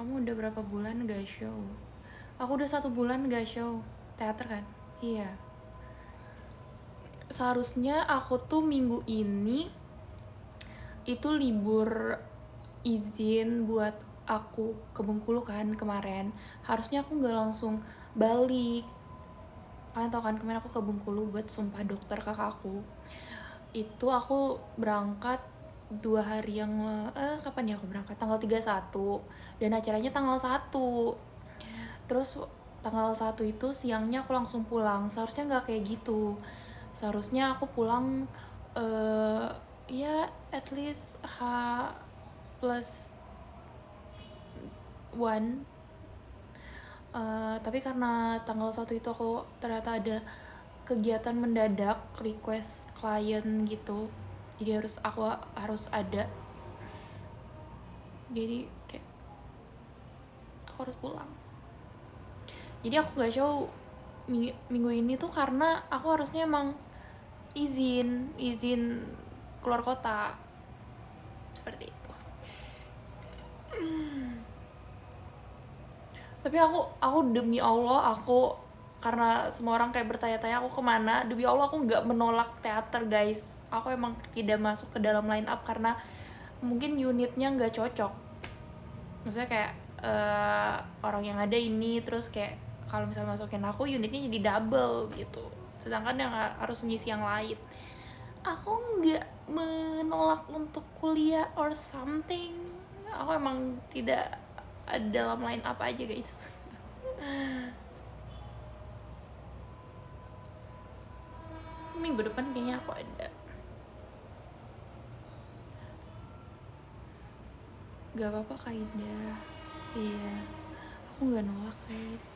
Kamu udah berapa bulan gak show? Aku udah 1 bulan gak show teater kan? Iya. Seharusnya aku tuh minggu ini itu libur izin buat aku ke Bengkulu kan kemarin. Harusnya aku gak langsung balik. Kalian tau kan kemarin aku ke Bengkulu buat sumpah dokter kakak aku. Itu aku berangkat 2 hari yang kapan ya aku berangkat? Tanggal 31 dan acaranya tanggal 1. Terus tanggal 1 itu siangnya aku langsung pulang. Seharusnya nggak kayak gitu. Seharusnya aku pulang ya at least H+1. Tapi karena tanggal 1 itu aku ternyata ada kegiatan mendadak, request klien gitu. Jadi aku harus ada. Jadi kayak aku harus pulang. Jadi aku gak show minggu ini tuh karena aku harusnya emang izin keluar kota seperti itu. Tapi aku demi Allah, aku karena semua orang kayak bertanya-tanya aku kemana, demi Allah aku nggak menolak teater guys. Aku emang tidak masuk ke dalam line up karena mungkin unitnya nggak cocok. Maksudnya kayak orang yang ada ini, terus kayak kalau misalnya masukin aku unitnya jadi double gitu, sedangkan yang harus ngisi yang lain. Aku nggak menolak untuk kuliah or something, aku emang tidak ada dalam line up aja guys. Minggu depan kayaknya aku ada. Gak apa-apa Kak Ida. Iya, aku nggak nolak guys,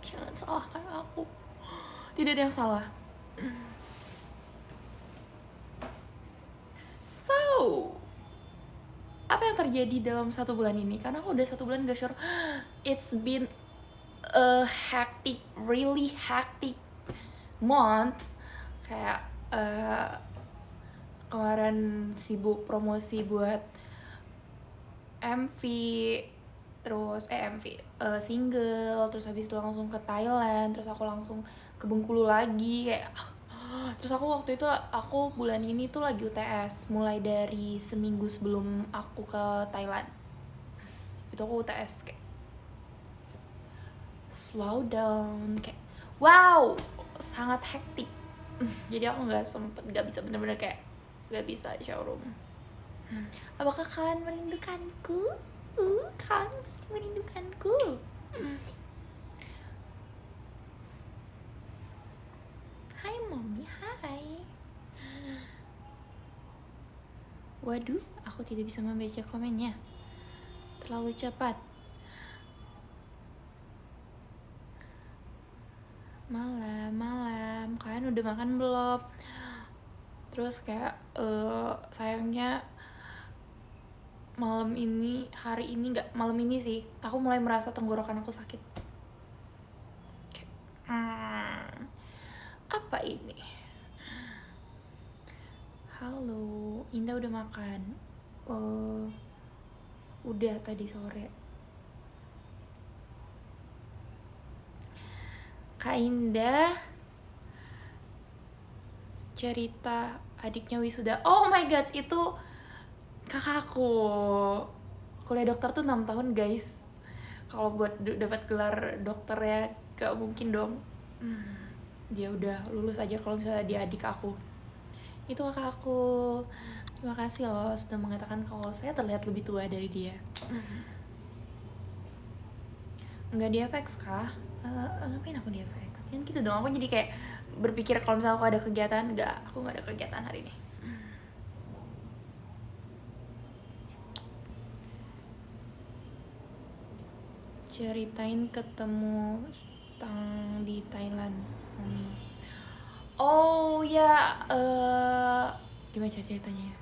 jangan salahkan aku, tidak ada yang salah. So, apa yang terjadi dalam 1 bulan ini? Karena aku udah 1 bulan gak sure. It's been a hectic, really hectic month. Kayak kemarin sibuk promosi buat MV, terus MV single, terus habis itu langsung ke Thailand, terus aku langsung ke Bengkulu lagi kayak. Terus aku waktu itu, aku bulan ini tuh lagi UTS mulai dari seminggu sebelum aku ke Thailand. Itu aku UTS kayak slow down, kayak wow, sangat hektik. Jadi aku nggak bisa bener-bener kayak nggak bisa showroom. Apakah kalian merindukanku? Kalian pasti merindukanku. Hai mommy, hai. Waduh, aku tidak bisa membaca komennya, terlalu cepat. Malam, kalian udah makan belum? Terus kayak sayangnya hari ini nggak, malam ini sih aku mulai merasa tenggorokan aku sakit. Apa ini? Halo, Indah udah makan? Udah tadi sore. Kak Indah cerita adiknya wisuda. Oh my god, itu kakakku. Kuliah dokter tuh 6 tahun guys. Kalau buat dapat gelar dokter ya gak mungkin dong. Dia udah lulus aja kalau misalnya dia adik aku. Itu kakak aku. Terima kasih loh sudah mengatakan kalau saya terlihat lebih tua dari dia. Enggak di FX kah? Ngapain aku di FX? Kan gitu dong, aku jadi kayak berpikir kalau misalnya aku ada kegiatan. Enggak, aku gak ada kegiatan hari ini. Ceritain ketemu Stang di Thailand, Mami. Oh ya, gimana ceritanya ya?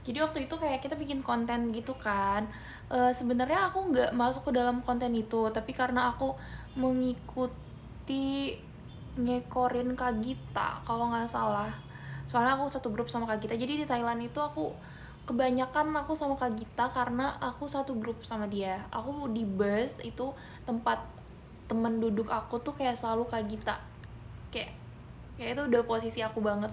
Jadi waktu itu kayak kita bikin konten gitu kan. Sebenarnya aku nggak masuk ke dalam konten itu, tapi karena aku mengikuti ngekorin Kak Gita kalau nggak salah. Soalnya aku satu grup sama Kak Gita. Jadi di Thailand itu aku kebanyakan aku sama Kak Gita karena aku satu grup sama dia. Aku di bus itu tempat temen duduk aku tuh kayak selalu Kak Gita. Kayak itu udah posisi aku banget.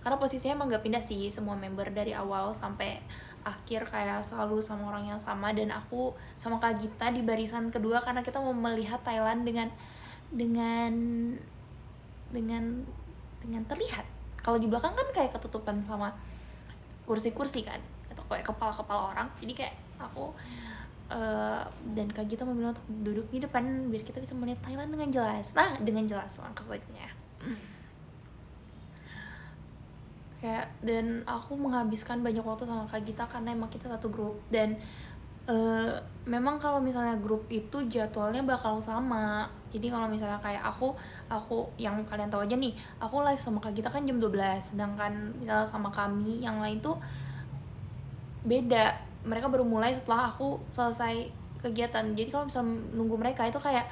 Karena posisinya emang gak pindah sih, semua member dari awal sampai akhir kayak selalu sama orang yang sama, dan aku sama Kak Gita di barisan kedua karena kita mau melihat Thailand dengan dengan dengan terlihat. Kalau di belakang kan kayak ketutupan sama kursi-kursi kan, atau kayak kepala-kepala orang. Jadi kayak aku dan Kak Gita memilih untuk duduk di depan biar kita bisa melihat Thailand dengan jelas. Nah, dengan jelas maksudnya. Kayak, dan aku menghabiskan banyak waktu sama Kak Gita karena emang kita satu grup, dan memang kalau misalnya grup itu jadwalnya bakal sama. Jadi kalau misalnya kayak aku yang kalian tahu aja nih, aku live sama Kak Gita kan jam 12, sedangkan misalnya sama kami yang lain tuh beda, mereka baru mulai setelah aku selesai kegiatan. Jadi kalau misalnya nunggu mereka itu kayak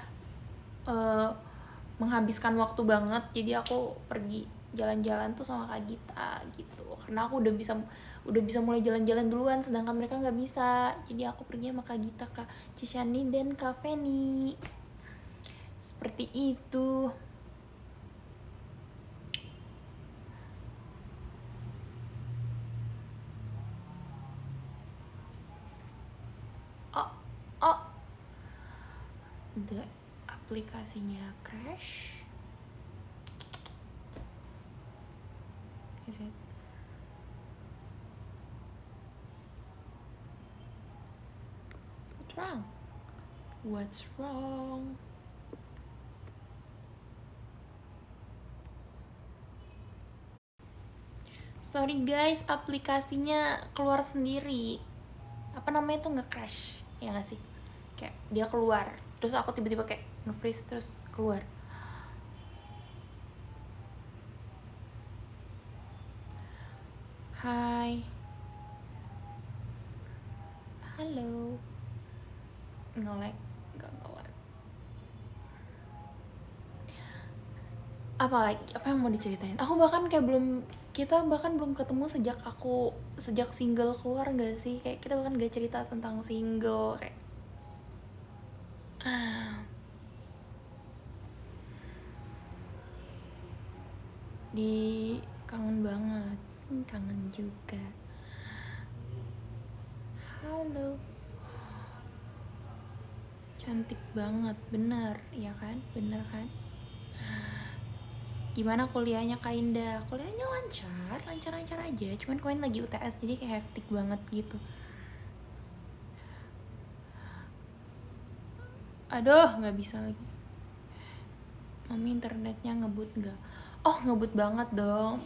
menghabiskan waktu banget. Jadi aku pergi jalan-jalan tuh sama Kak Gita gitu, karena aku udah bisa mulai jalan-jalan duluan, sedangkan mereka nggak bisa. Jadi aku pergi sama Kak Gita, Kak Cishani, dan Kak Feni. Seperti itu. Oh, the aplikasinya crash. Is it? What's wrong? Sorry guys, aplikasinya keluar sendiri. Apa namanya tuh, nge-crash ya nggak sih? Kayak dia keluar, terus aku tiba-tiba kayak nge-freeze terus keluar. Hai, halo. Nge-lag? Nggak nge-lag. Apa yang mau diceritain? Kita bahkan belum ketemu sejak single keluar nggak sih? Kayak kita bahkan gak cerita tentang single kayak. Kangen banget, kangen juga. Halo. Cantik banget, bener, ya kan? Bener kan? Gimana kuliahnya Kak Indah? Kuliahnya lancar aja. Cuman kemarin lagi UTS jadi kayak hektik banget gitu. Aduh, nggak bisa lagi. Mami internetnya ngebut nggak? Oh, ngebut banget dong.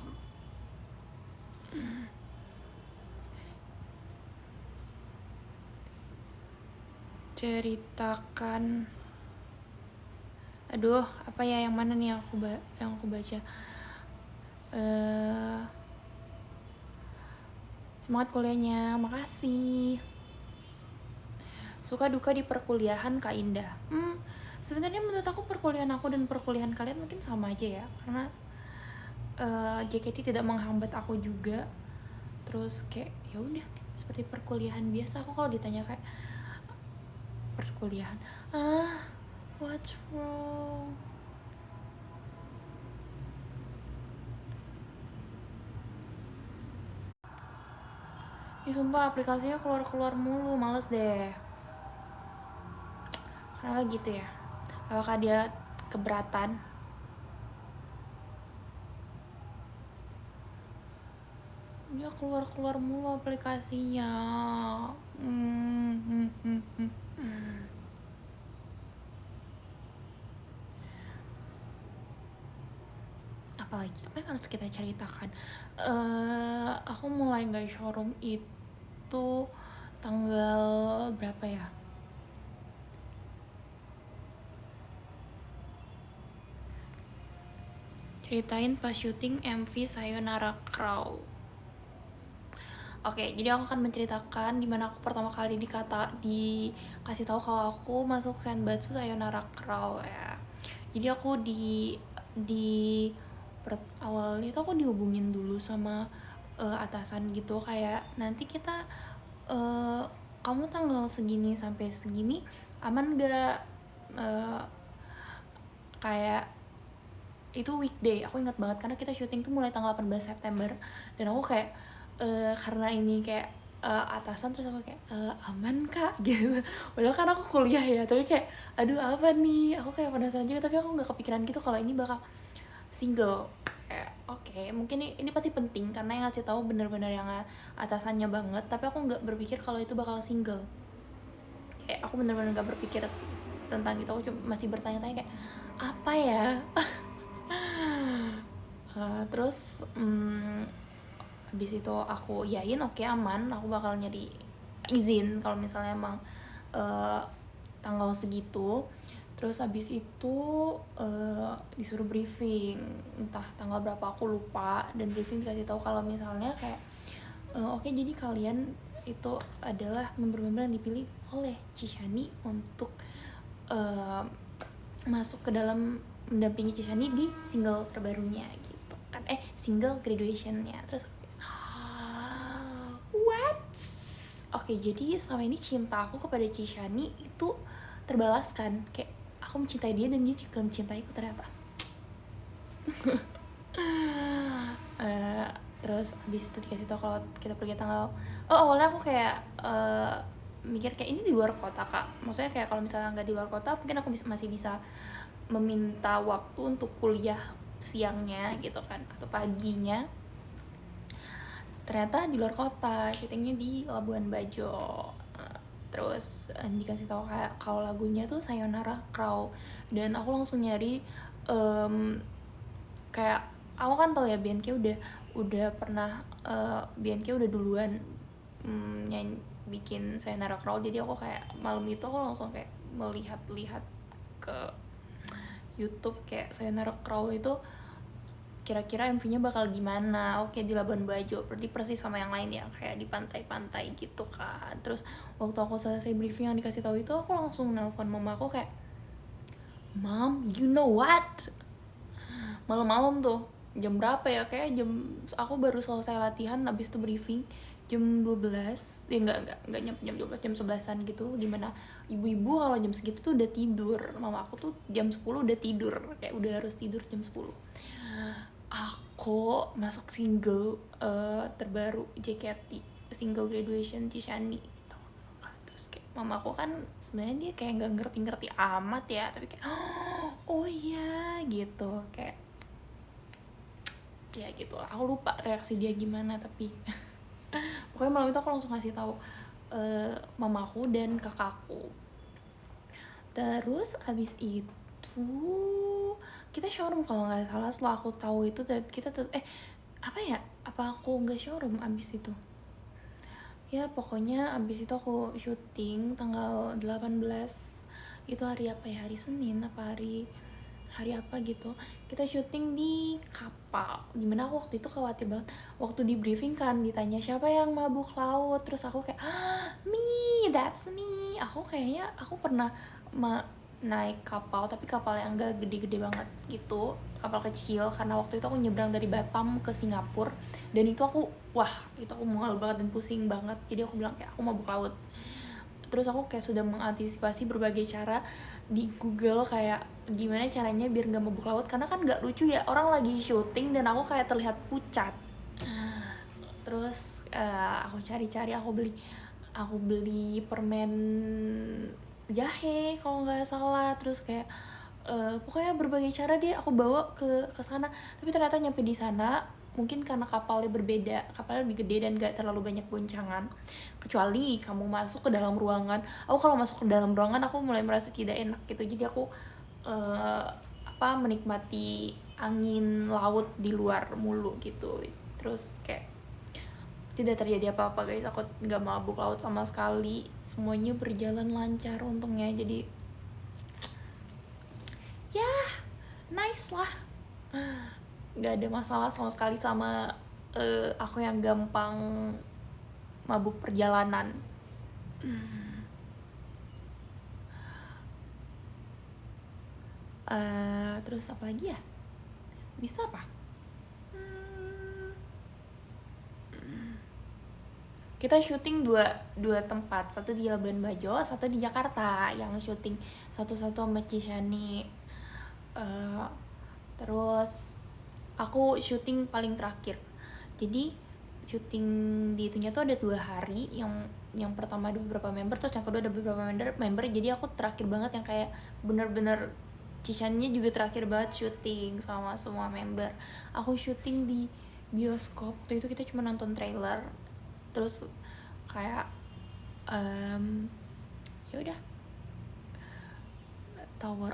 Ceritakan. Aduh, apa ya, yang mana nih yang aku baca? Semangat kuliahnya, makasih. Suka duka di perkuliahan Kak Indah. Sebenarnya menurut aku perkuliahan aku dan perkuliahan kalian mungkin sama aja ya, karena JKT tidak menghambat aku juga. Terus kayak ya udah seperti perkuliahan biasa. Aku kalau ditanya kayak perkuliahan, what's wrong? Ya sumpah aplikasinya keluar mulu, males deh. Kenapa gitu ya? Apakah dia keberatan? Dia keluar mulu aplikasinya. Apalagi apa yang harus kita ceritakan? Aku mulai nggak showroom itu tanggal berapa ya? Ceritain pas syuting MV Sayonara Crow. Oke, jadi aku akan menceritakan gimana aku pertama kali dikasih tahu kalau aku masuk Senbatsu Sayonara Crow ya. Jadi aku awalnya itu aku dihubungin dulu sama atasan gitu, kayak nanti kita kamu tanggal segini sampai segini aman gak, kayak itu weekday, aku ingat banget karena kita syuting tuh mulai tanggal 18 September dan aku kayak karena ini kayak atasan, terus aku kayak aman kak gitu, padahal kan aku kuliah ya, tapi kayak aduh apa nih, aku kayak penasaran juga, tapi aku nggak kepikiran gitu kalau ini bakal single. Oke, mungkin ini pasti penting karena yang ngasih tahu bener-bener yang atasannya banget, tapi aku nggak berpikir kalau itu bakal single. Aku bener-bener nggak berpikir tentang itu, aku cuma masih bertanya-tanya kayak apa ya. Terus habis itu aku yain oke, aman, aku bakal nyari izin kalau misalnya emang tanggal segitu. Terus habis itu disuruh briefing, entah tanggal berapa aku lupa, dan briefing dikasih tahu kalau misalnya kayak oke, jadi kalian itu adalah member-member yang dipilih oleh Cishani untuk masuk ke dalam mendampingi Cishani di single terbarunya gitu kan, single graduationnya. Terus what? Oke, jadi selama ini cinta aku kepada Cishani itu terbalaskan, kayak aku mencintai dia dan dia juga mencintaiku ternyata. Terus habis itu dikasih tau kalau kita pergi tanggal, awalnya aku kayak mikir kayak ini di luar kota kak, maksudnya kayak kalau misalnya nggak di luar kota mungkin aku masih bisa meminta waktu untuk kuliah siangnya gitu kan, atau paginya. Ternyata di luar kota, syutingnya di Labuan Bajo. Terus dikasih tahu kayak kalau lagunya tuh Sayonara Crow, dan aku langsung nyari kayak aku kan tahu ya BNK udah pernah BNK udah duluan nyanyi bikin Sayonara Crow, jadi aku kayak malam itu aku langsung kayak melihat ke YouTube kayak Sayonara Crow itu kira-kira MV-nya bakal gimana. Oke, di Labuan Bajo, berarti persis sama yang lain ya, kayak di pantai-pantai gitu kan. Terus waktu aku selesai briefing yang dikasih tahu itu, aku langsung nelpon mama aku kayak, Mom, you know what? Malam-malam tuh, jam berapa ya, kayak aku baru selesai latihan, abis itu briefing jam 12, ya enggak nyampe jam 12, jam 11-an gitu. Gimana ibu-ibu kalau jam segitu tuh udah tidur, mama aku tuh jam 10 udah tidur, kayak udah harus tidur jam 10. Aku masuk single terbaru JKT, single graduation Cishani gitu. Terus kayak mama aku kan sebenarnya dia kayak nggak ngerti amat ya, tapi kayak oh iya gitu, kayak ya gitu lah. Aku lupa reaksi dia gimana, tapi pokoknya malam itu aku langsung ngasih tahu mamaku dan kakakku. Terus abis itu kita showroom kalau nggak salah. Setelah aku tahu itu, kita tuh apa aku nggak showroom abis itu ya, pokoknya abis itu aku syuting tanggal 18. Itu hari apa ya, hari Senin apa hari apa gitu. Kita syuting di kapal. Gimana, aku waktu itu khawatir banget waktu di briefing kan ditanya siapa yang mabuk laut, terus aku kayak me, that's me. Aku kayaknya aku pernah naik kapal, tapi kapal yang enggak gede-gede banget gitu, kapal kecil, karena waktu itu aku nyebrang dari Batam ke Singapura, dan itu aku mual banget dan pusing banget, jadi aku bilang kayak aku mabuk laut. Terus aku kayak sudah mengantisipasi berbagai cara di Google, kayak gimana caranya biar nggak mabuk laut, karena kan nggak lucu ya orang lagi syuting dan aku kayak terlihat pucat. Terus aku cari-cari, aku beli permen jahe kalau nggak salah. Terus kayak pokoknya berbagai cara dia aku bawa ke sana. Tapi ternyata nyampe di sana, mungkin karena kapalnya berbeda, kapalnya lebih gede dan gak terlalu banyak goncangan, kecuali kamu masuk ke dalam ruangan. Aku kalau masuk ke dalam ruangan aku mulai merasa tidak enak gitu, jadi aku menikmati angin laut di luar mulu gitu. Terus kayak tidak terjadi apa-apa guys, aku nggak mabuk laut sama sekali, semuanya berjalan lancar untungnya. Jadi ya nice lah, nggak ada masalah sama sekali sama aku yang gampang mabuk perjalanan. Terus apa lagi ya, bisa apa kita syuting dua tempat, satu di Labuan Bajo, satu di Jakarta yang syuting satu-satu sama Cishani. Terus aku syuting paling terakhir, jadi syuting di itunya tuh ada 2 hari, yang pertama ada beberapa member, terus yang kedua ada beberapa member. Jadi aku terakhir banget yang kayak bener-bener Cishaninya juga terakhir banget syuting sama semua member. Aku syuting di bioskop, waktu itu kita cuma nonton trailer, terus kayak ya udah tower,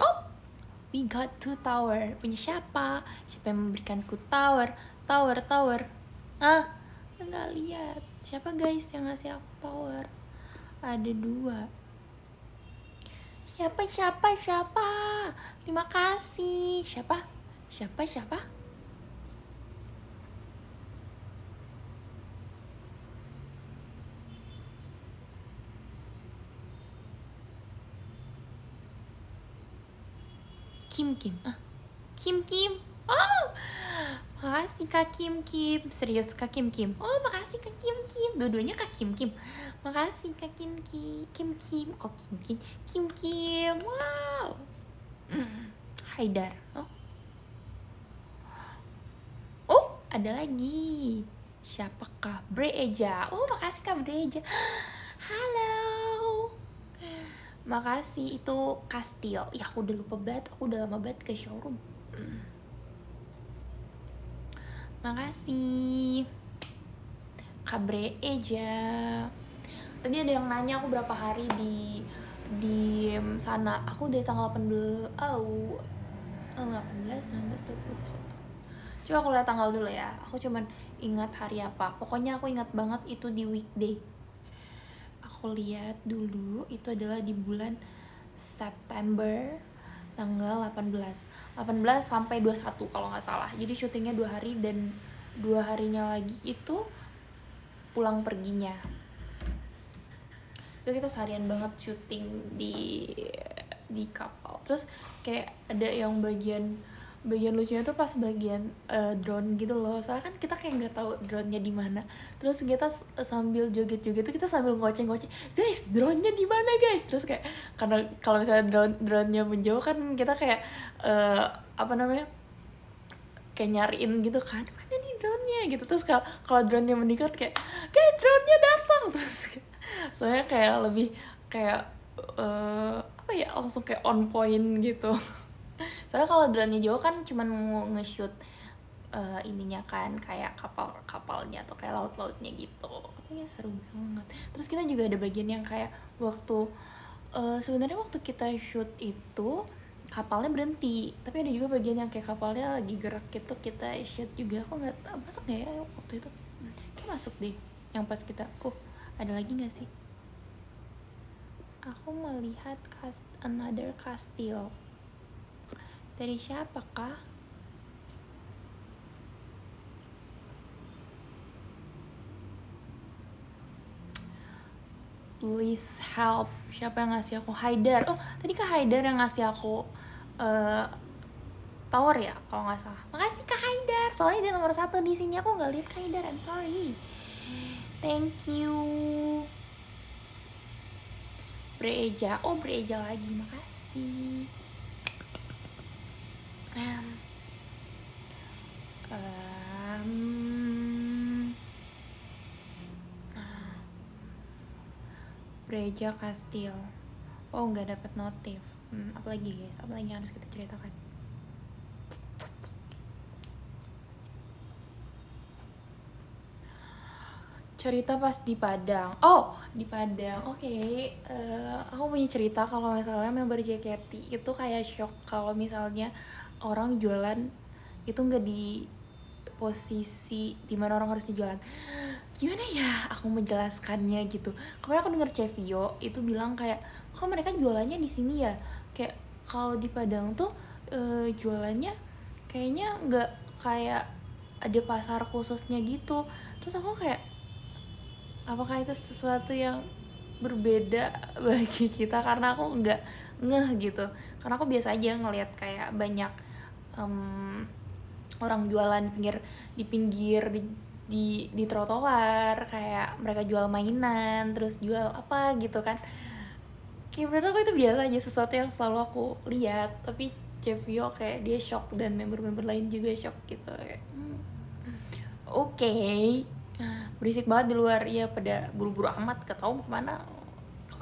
we got 2 tower. Punya siapa yang memberikanku tower? Nggak lihat siapa guys yang ngasih aku tower. Ada 2. Siapa? Terima kasih. Siapa? Kim. Oh, makasih Kak Kim. Serius Kak Kim. Oh, makasih Kak Kim. Dua-duanya Kak Kim. Makasih Kak Kim. Kok Kim. Wow. Haidar. Oh, ada lagi. Siapakah? Breja. Oh, makasih Kak Breja. Halo. Makasih, itu Kastil. Ya, aku udah lupa banget, aku udah lama banget ke showroom. Makasih Kabre Eja. Tadi ada yang nanya aku berapa hari di sana. Aku dari tanggal 18, 19, 20, 21. Coba aku lihat tanggal dulu ya. Aku cuman ingat hari apa. Pokoknya aku ingat banget itu di weekday. Aku lihat dulu, itu adalah di bulan September tanggal 18 sampai 21 kalau nggak salah. Jadi syutingnya 2 hari, dan 2 harinya lagi itu pulang perginya. Itu kita seharian banget syuting di kapal. Terus kayak ada yang bagian lucunya tuh pas bagian drone gitu loh. Soalnya kan kita kayak nggak tahu drone-nya di mana. Terus kita sambil joget-joget tuh kita sambil ngoceng-ngoceng, guys, drone-nya di mana guys? Terus kayak karena kalau misalnya drone-nya menjauh kan kita kayak kayak nyariin gitu kan, mana nih drone-nya gitu. Terus kalau drone-nya mendekat kayak, guys, drone-nya datang. Terus soalnya kayak lebih kayak langsung kayak on point gitu. Soalnya kalau drone-nya jauh kan cuman mau nge-shoot ininya kan, kayak kapalnya atau kayak laut-lautnya gitu. Kayaknya seru banget. Terus kita juga ada bagian yang kayak waktu sebenarnya waktu kita shoot itu kapalnya berhenti, tapi ada juga bagian yang kayak kapalnya lagi gerak gitu, kita shoot juga. Aku nggak masuk nggak ya waktu itu, kayak masuk deh yang pas kita. Ada lagi nggak sih? Aku melihat another castle. Dari siapakah? Please help. Siapa yang ngasih aku? Haidar. Oh, tadi Kak Haidar yang ngasih aku tower ya, kalau nggak salah. Makasih Kak Haidar. Soalnya dia nomor 1 di sini. Aku nggak lihat Kak Haidar. I'm sorry. Thank you. Breja. Oh, Breja lagi. Makasih. Breja Kastil. Oh, nggak dapat notif. Apalagi guys, apalagi yang harus kita ceritakan? Cerita pas di Padang. Oh, di Padang. Oke. Aku punya cerita kalau misalnya member JKT itu kayak shock kalau misalnya orang jualan itu nggak di posisi dimana orang harus jualan. Gimana ya aku menjelaskannya gitu. Kemarin aku denger Cevio itu bilang kayak, kok mereka jualannya di sini ya? Kayak kalau di Padang tuh jualannya kayaknya nggak kayak ada pasar khususnya gitu. Terus aku kayak, apakah itu sesuatu yang berbeda bagi kita? Karena aku nggak ngeh gitu. Karena aku biasa aja ngelihat kayak banyak orang jualan di pinggir di trotoar, kayak mereka jual mainan, terus jual apa gitu kan. Kayak menurut aku itu biasa aja, sesuatu yang selalu aku lihat. Tapi Chevio kayak dia shock, dan member-member lain juga shock gitu kayak oke. Berisik banget di luar, ya pada buru-buru amat, gak tau mau kemana,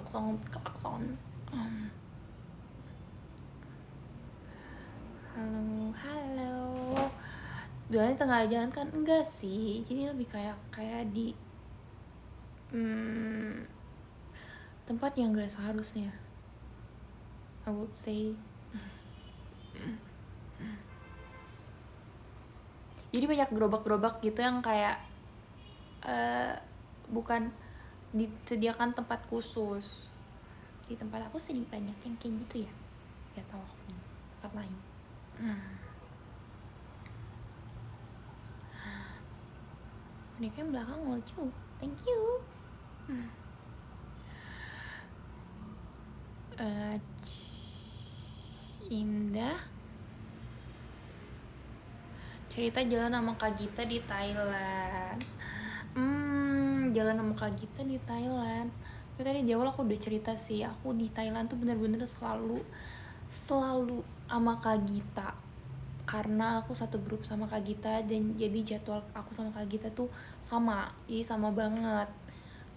klakson. Halo. Duluan tengah jalan kan? Enggak sih, jadi lebih kayak di tempat yang gak seharusnya, I would say. Jadi banyak gerobak-gerobak gitu yang kayak bukan disediakan tempat khusus. Di tempat aku sih banyak yang kayak gitu ya, gak tau aku di tempat lain. Boneka yang belakang lucu, thank you. Indah cerita jalan sama Kak Gita di Thailand. Jalan sama Kak Gita di Thailand. Tapi tadi di awal aku udah cerita sih, aku di Thailand tuh bener-bener selalu sama Kak Gita, karena aku satu grup sama Kak Gita, dan jadi jadwal aku sama Kak Gita tuh sama, jadi sama banget.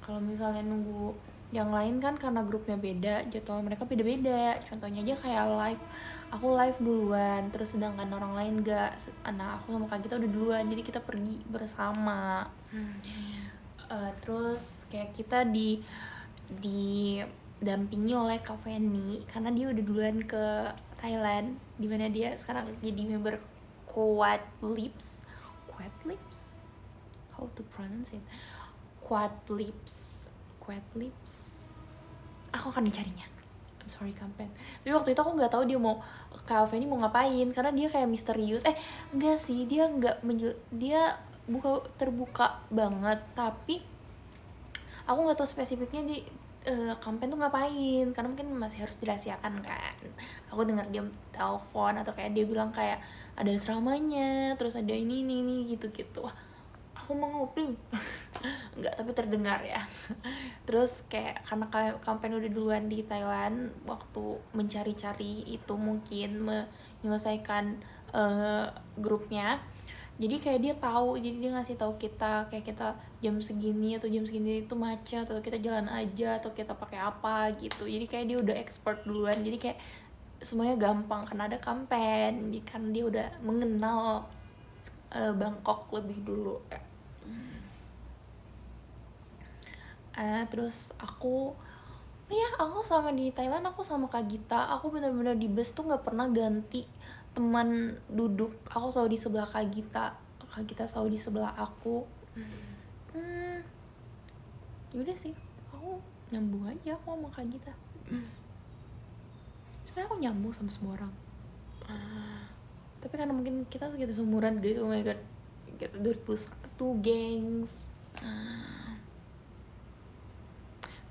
Kalau misalnya nunggu yang lain kan karena grupnya beda, jadwal mereka beda-beda. Contohnya aja kayak live, aku live duluan, terus sedangkan orang lain gak. Nah aku sama Kak Gita udah duluan, jadi kita pergi bersama. Terus kayak kita didampingi oleh Kak Feni, karena dia udah duluan ke Thailand, dimana dia sekarang jadi member Quad Lips, how to pronounce it, Quad Lips. Aku akan mencarinya, I'm sorry Kampen. Tapi waktu itu aku nggak tahu dia mau, Kak Feni mau ngapain, karena dia kayak misterius. Enggak sih, dia terbuka banget, tapi aku nggak tahu spesifiknya di Kampen tuh ngapain, karena mungkin masih harus dirahasiakan kan. Aku dengar dia telepon atau kayak dia bilang kayak ada asramanya, terus ada ini gitu. Wah, aku mau nguping. Enggak, tapi terdengar ya. Terus kayak karena Kampen udah duluan di Thailand waktu mencari-cari itu, mungkin menyelesaikan grupnya, jadi kayak dia tahu, jadi dia ngasih tahu kita kayak kita jam segini itu macet, atau kita jalan aja, atau kita pakai apa gitu. Jadi kayak dia udah expert duluan, jadi kayak semuanya gampang karena ada Kampen, kan dia udah mengenal Bangkok lebih dulu. Terus aku sama di Thailand, aku sama Kak Gita, aku benar-benar di bus tuh nggak pernah ganti teman duduk. Aku selalu di sebelah Kak Gita selalu di sebelah aku. Yaudah sih, aku nyambung aja aku sama Kak Gita. Sebenarnya aku nyambung sama semua orang, tapi karena mungkin kita segitu seumuran guys. Oh my god, kita 2001 gengs.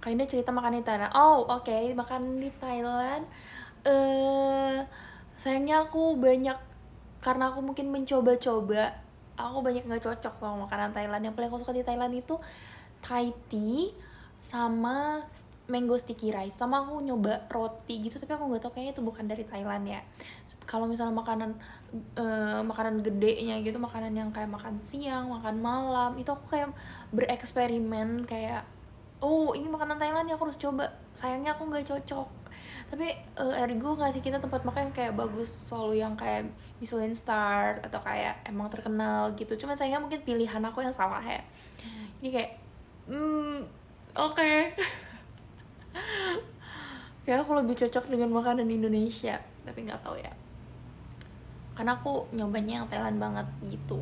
Kayaknya cerita makan di Thailand. Oke. Makan di Thailand, sayangnya aku banyak, karena aku mungkin mencoba-coba, aku banyak nggak cocok sama makanan Thailand. Yang paling aku suka di Thailand itu Thai tea sama mango sticky rice, sama aku nyoba roti gitu, tapi aku nggak tahu, kayaknya itu bukan dari Thailand ya. Kalau misalnya makanan gedenya gitu, makanan yang kayak makan siang, makan malam, itu aku kayak bereksperimen kayak, ini makanan Thailand ya, aku harus coba. Sayangnya aku nggak cocok. Tapi Erigo ngasih kita tempat makan yang kayak bagus, selalu yang kayak Michelin star atau kayak emang terkenal gitu. Cuma sayangnya mungkin pilihan aku yang salah ya. Ini kayak oke. Kayak aku lebih cocok dengan makanan Indonesia, tapi nggak tahu ya, karena aku nyobanya yang Thailand banget gitu.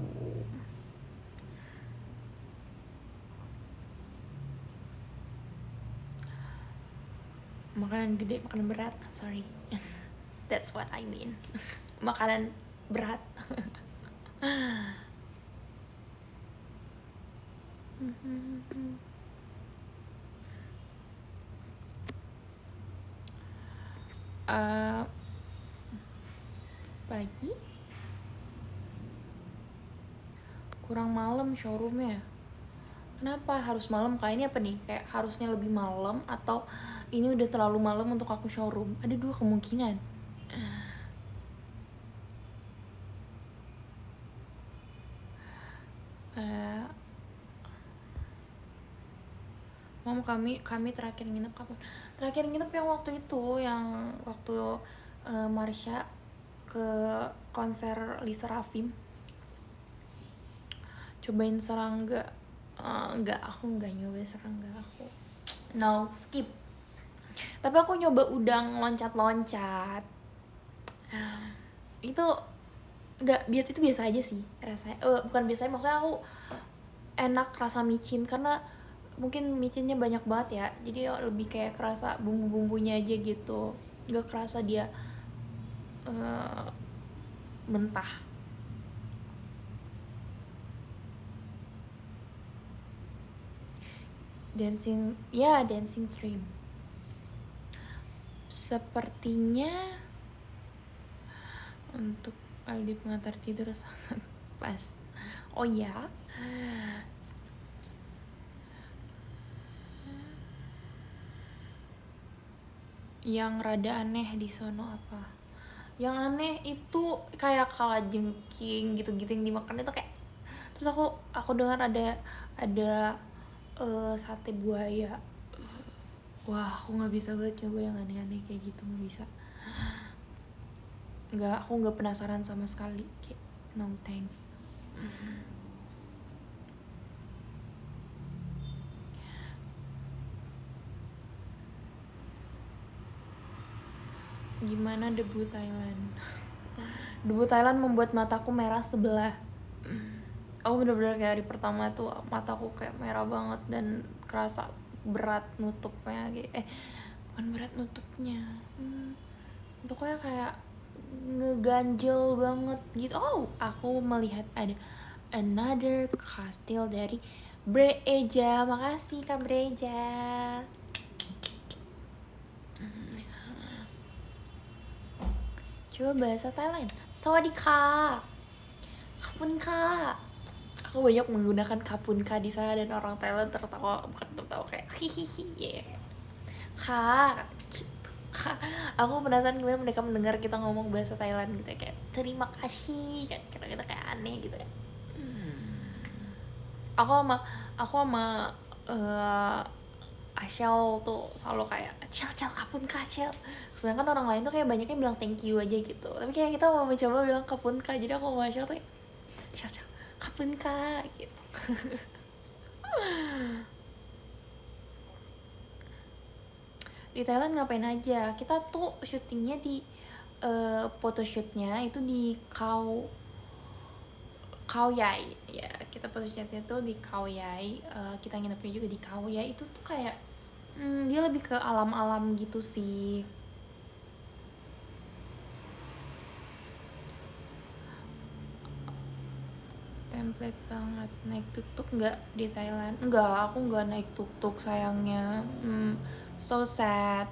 Makanan gede, makanan berat, sorry. That's what I mean. Makanan berat. Apa lagi? kurang malam showroomnya. Kenapa harus malam? Kayak ini apa nih? Kayak harusnya lebih malam atau ini udah terlalu malam untuk aku showroom? Ada dua kemungkinan. Mom, kami terakhir nginep kapan? Terakhir nginep yang waktu itu, yang waktu Marsha ke konser Lisa Rafim. Cobain serangga. Enggak, aku enggak nyoba serangga. Aku no, skip. Tapi aku nyoba udang loncat-loncat. Itu enggak, biasa itu biasa aja sih rasanya. Bukan biasanya, maksudnya aku enak rasa micin karena mungkin micinnya banyak banget ya, jadi lebih kayak kerasa bumbu-bumbunya aja gitu, nggak kerasa dia mentah. Dancing stream sepertinya untuk Aldi pengantar tidur sangat pas. Oh ya, yang rada aneh di sono apa? Yang aneh itu kayak kalajengking gitu-gitu yang dimakan itu kayak. Terus aku dengar ada sate buaya. Wah, aku nggak bisa banget coba yang aneh-aneh kayak gitu, nggak bisa. Aku nggak penasaran sama sekali. Kayak no thanks. Gimana debut Thailand? Debut Thailand membuat mataku merah sebelah. Aku bener-bener kayak hari pertama tuh mataku kayak merah banget dan kerasa berat nutupnya. Bukan berat nutupnya. Pokoknya kayak ngeganjel banget gitu. Oh, aku melihat ada another kastil dari Breja. Makasih Kak Breja. Coba bahasa Thailand. Sawadika. Kapunka. Aku banyak menggunakan kapunka di sana dan orang Thailand tertawa, bukan tertawa kayak hihihi, yeah. Kak, gitu. Aku penasaran gimana mereka mendengar kita ngomong bahasa Thailand gitu kayak terima kasih, kayak kita kayak aneh gitu ya. Aku sama Ashel tuh selalu kayak cel kapun Ashel, sedangkan orang lain tuh kayak banyaknya bilang thank you aja gitu, tapi kayak kita mau mencoba bilang kapun ka, jadi aku sama Ashel tuh cel kapun ka gitu. Di Thailand ngapain aja? Kita tuh syutingnya di photoshootnya itu di Khao Yai ya, kita photoshootnya tuh di Khao Yai. Kita nginepnya juga di Khao Yai. Itu tuh kayak dia lebih ke alam-alam gitu sih. Template banget. Naik tuk-tuk nggak di Thailand? Enggak, aku nggak naik tuk-tuk sayangnya. So sad.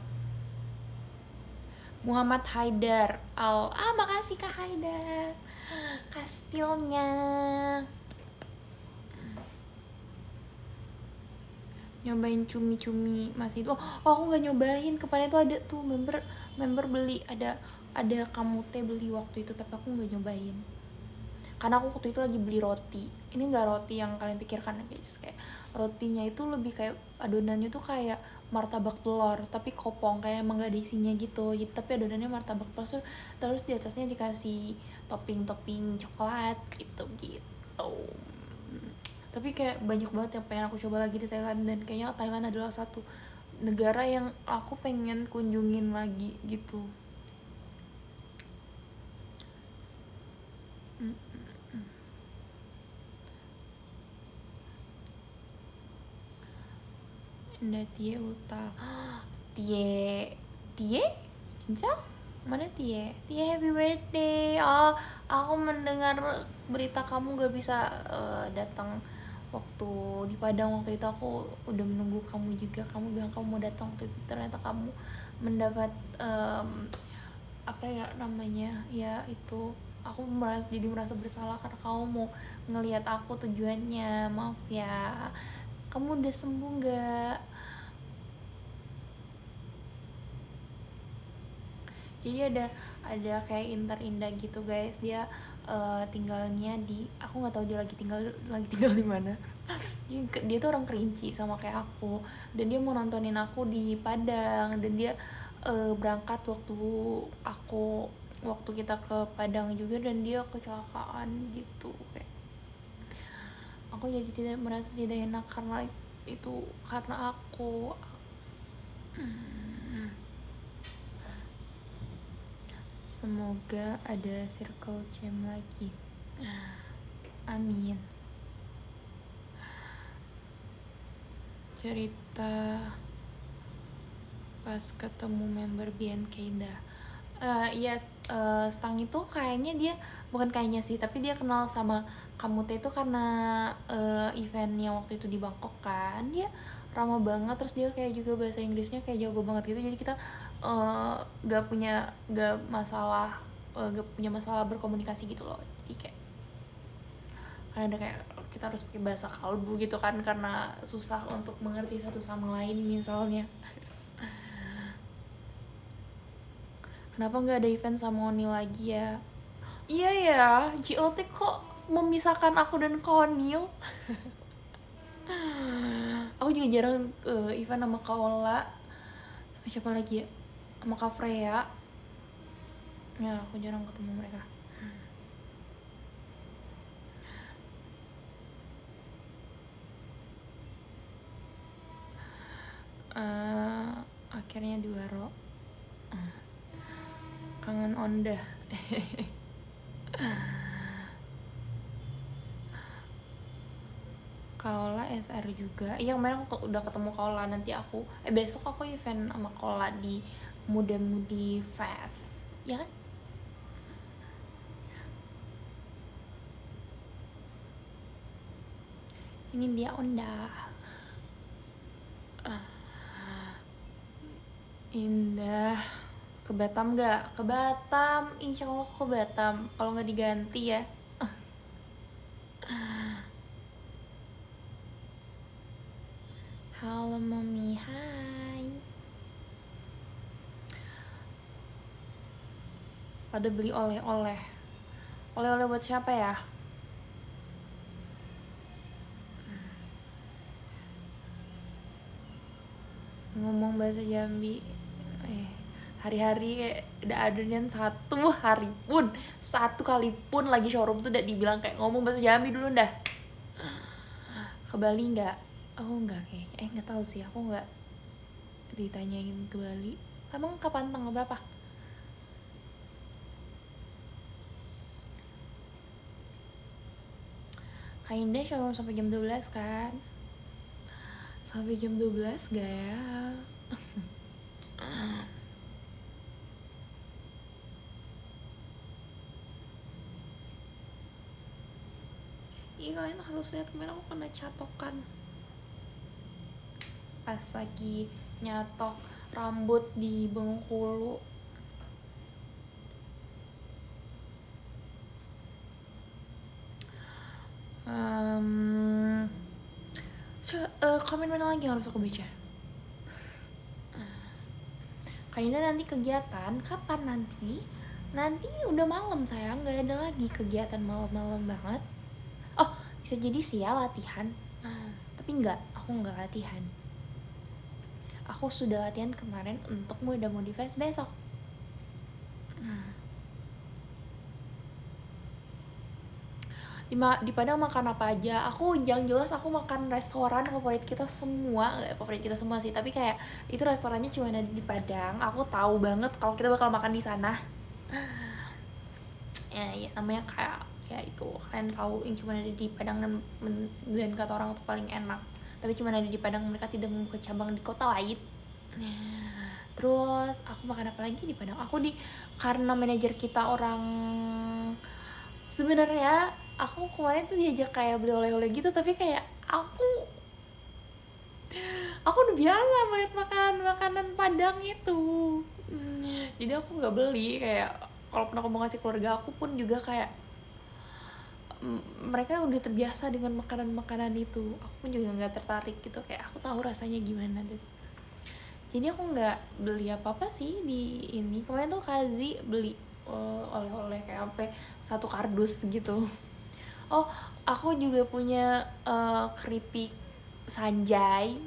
Muhammad Haidar. Makasih Kak Haidar. Kastilnya. Nyobain cumi-cumi masih itu. Aku nggak nyobain. Kemarin tuh ada tuh member beli, ada kamu teh beli waktu itu, tapi aku nggak nyobain karena aku waktu itu lagi beli roti. Ini nggak roti yang kalian pikirkan guys, kayak rotinya itu lebih kayak adonannya tuh kayak martabak telur tapi kopong, kayak emang gak ada isinya gitu. Jadi tapi adonannya martabak telur, terus di atasnya dikasih topping coklat gitu. Tapi kayak banyak banget yang pengen aku coba lagi di Thailand, dan kayaknya Thailand adalah satu negara yang aku pengen kunjungin lagi gitu. Nda Tie Uta. Tie Cinca? Mana Tie happy birthday. Aku mendengar berita kamu gak bisa datang waktu di Padang. Waktu itu aku udah menunggu kamu juga, kamu bilang kamu mau datang waktu itu, ternyata kamu mendapat apa ya namanya ya, itu aku merasa bersalah karena kamu mau ngelihat aku tujuannya. Maaf ya, kamu udah sembuh nggak? Jadi ada kayak Indah gitu guys, dia tinggalnya di, aku nggak tahu dia lagi tinggal di mana. Dia tuh orang Kerinci sama kayak aku, dan dia mau nontonin aku di Padang, dan dia berangkat waktu kita ke Padang juga, dan dia kecelakaan gitu. Kayak aku jadi merasa tidak enak karena itu karena aku. Semoga ada circle jam lagi. Amin. Cerita pas ketemu member BNK Indah. Iya, Stang itu kayaknya dia, bukan kayaknya sih, tapi dia kenal sama kamu teh itu karena eventnya waktu itu di Bangkok kan. Dia ramah banget, terus dia kayak juga bahasa Inggrisnya kayak jago banget gitu. Jadi kita gak punya masalah berkomunikasi gitu loh. Jadi kayak karena ada kayak kita harus pakai bahasa kalbu gitu kan, karena susah untuk mengerti satu sama lain misalnya. Kenapa nggak ada event sama Oni lagi ya? Iya ya, JOT kok memisahkan aku dan Konil. Aku juga jarang event sama Kaola. Sama siapa lagi ya? Sama Kak Freya. Ya, aku jarang ketemu mereka. Akhirnya Duaro. Kangen Onda. Kaola SR juga. Iya, kemarin aku udah ketemu Kaola. Nanti besok aku event sama Kaola di Muda Mudi Fest. Ya kan? Ini dia Onda. Indah. Ke Batam gak? Ke Batam, insya Allah ke Batam. Kalau nggak diganti ya. Halo Mami, hai. Pada beli oleh-oleh. Oleh-oleh buat siapa ya? Ngomong bahasa Jambi. Hari-hari udah adanya satu kali pun lagi showroom tuh udah dibilang kayak ngomong bahasa Jambi dulu dah. Ke Bali nggak? Oh nggak kayak, nggak tahu sih, aku nggak ditanyain ke Bali. Emang kapan tanggal berapa? Kak Indah showroom sampai jam 12 kan? Sampai jam 12 gak ya? Ih, kalian harus lihat kemarin aku kena catokan pas lagi nyatok rambut di Bengkulu. Komen mana lagi yang harus aku baca? Kayaknya nanti kegiatan kapan nanti? Nanti udah malam sayang, nggak ada lagi kegiatan malam-malam banget. Oh, bisa jadi sih ya latihan. Tapi aku nggak latihan. Aku sudah latihan kemarin untuk Muda Mudi Fest besok. Di Padang makan apa aja? Aku yang jelas aku makan restoran favorit kita semua. Nggak favorit kita semua sih, tapi kayak itu restorannya cuma ada di Padang. Aku tahu banget kalau kita bakal makan di sana. Ya namanya kayak ya itu, kalian tahu yang cuma ada di Padang, dan kata orang tuh paling enak. Tapi cuma ada di Padang, mereka tidak membuka cabang di kota lain. Terus aku makan apa lagi di Padang? Karena manajer kita orang, sebenarnya aku kemarin tuh diajak kayak beli oleh-oleh gitu, tapi kayak aku udah biasa melihat makanan Padang itu. Jadi aku nggak beli, kayak walaupun aku mau ngasih keluarga aku pun juga kayak mereka udah terbiasa dengan makanan-makanan itu, aku pun juga nggak tertarik gitu, kayak aku tahu rasanya gimana deh. Jadi aku nggak beli apa-apa sih di ini. Kemarin tuh Kazi beli oleh-oleh kayak sampai 1 kardus gitu. Oh, aku juga punya keripik Sanjay.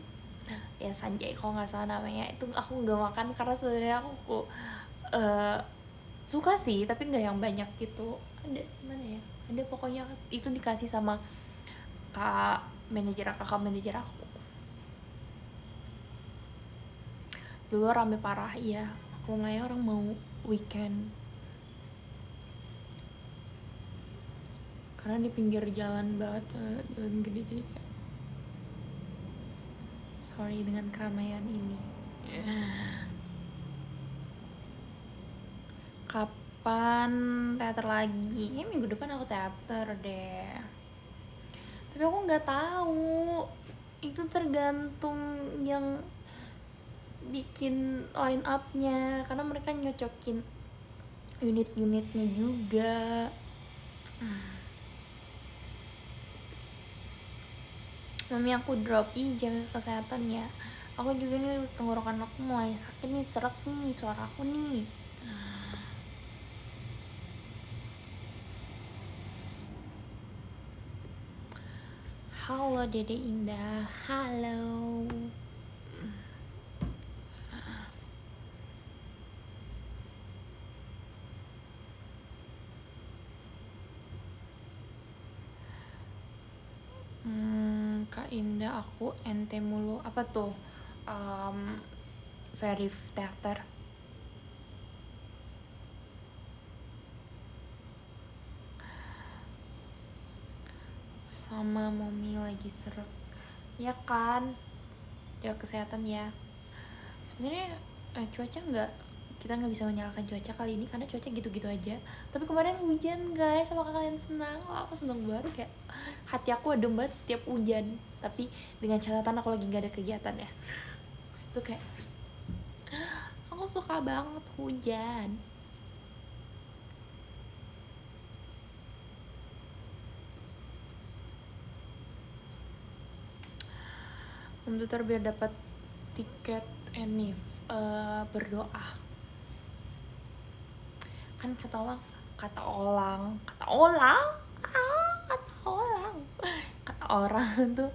Ya Sanjay kalau nggak salah namanya. Itu aku nggak makan karena sebenarnya aku uh, suka sih, tapi nggak yang banyak gitu. Ada mana ya? Ada pokoknya itu dikasih sama kakak manajer aku. Dulu rame parah ya, kalau Maya orang mau weekend karena di pinggir jalan banget, jalan gede, jadi kayak sorry dengan keramaian ini. Kapan teater lagi? Ya minggu depan aku teater deh, tapi aku nggak tahu, itu tergantung yang bikin line up-nya karena mereka nyocokin unit-unitnya juga. Mami aku drop jaga kesehatan ya. Aku juga nih tenggorokan aku mulai sakit nih, serak nih suara aku nih. Halo Dede Indah, halo. Kak Indah, aku ente mulu. Apa tuh? Very theater. Sama Mami lagi serak. Ya kan? Jaga kesehatan ya. Sebenarnya cuaca kita nggak bisa menyalahkan cuaca kali ini karena cuaca gitu-gitu aja. Tapi kemarin hujan guys, apakah kalian senang? Oh, aku senang banget, kayak hati aku adem banget setiap hujan. Tapi dengan catatan aku lagi nggak ada kegiatan ya. Itu kayak aku suka banget hujan. Tutor biar dapat tiket Enif, berdoa. Kan kata orang tuh